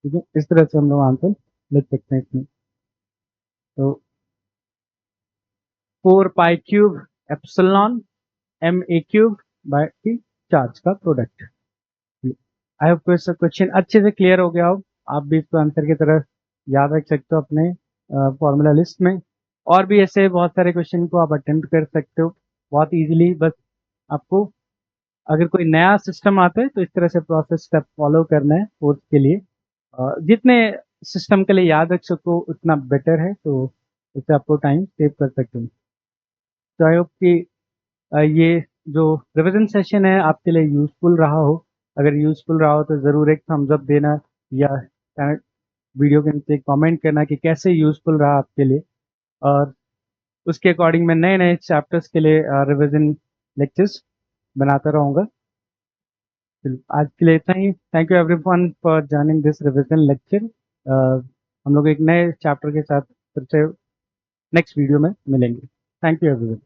ठीक है, इस तरह से हम लोग आंसर लिख सकते हैं इसमें। तो 4 पाई cube epsilon m a cube by T, charge का प्रोडक्ट। आई होप क्वेश्चन अच्छे से क्लियर हो गया हो, आप भी इसको आंसर की तरह याद रख सकते हो अपने फॉर्मूला लिस्ट में। और भी ऐसे बहुत सारे क्वेश्चन को आप अटेम्प्ट कर सकते हो बहुत इजीली। बस आपको अगर कोई नया सिस्टम आता है तो इस तरह से प्रोसेस स्टेप फॉलो करना है कोर्स के लिए। जितने सिस्टम के लिए याद रख सको उतना बेटर है, तो उससे आपको टाइम सेव कर सकते हो। तो आई होप कि ये जो रिवीजन सेशन है आपके लिए यूजफुल रहा हो। अगर यूजफुल रहा हो तो ज़रूर एक थम्स अप देना, या वीडियो के नीचे कमेंट करना कि कैसे यूजफुल रहा आपके लिए, और उसके अकॉर्डिंग मैं नए नए चैप्टर्स के लिए रिवीजन लेक्चर्स बनाता रहूँगा। आज के लिए इतना ही। Thank you everyone for joining this revision lecture. हम लोग एक नए चैप्टर के साथ फिर से नेक्स्ट वीडियो में मिलेंगे। Thank you everyone.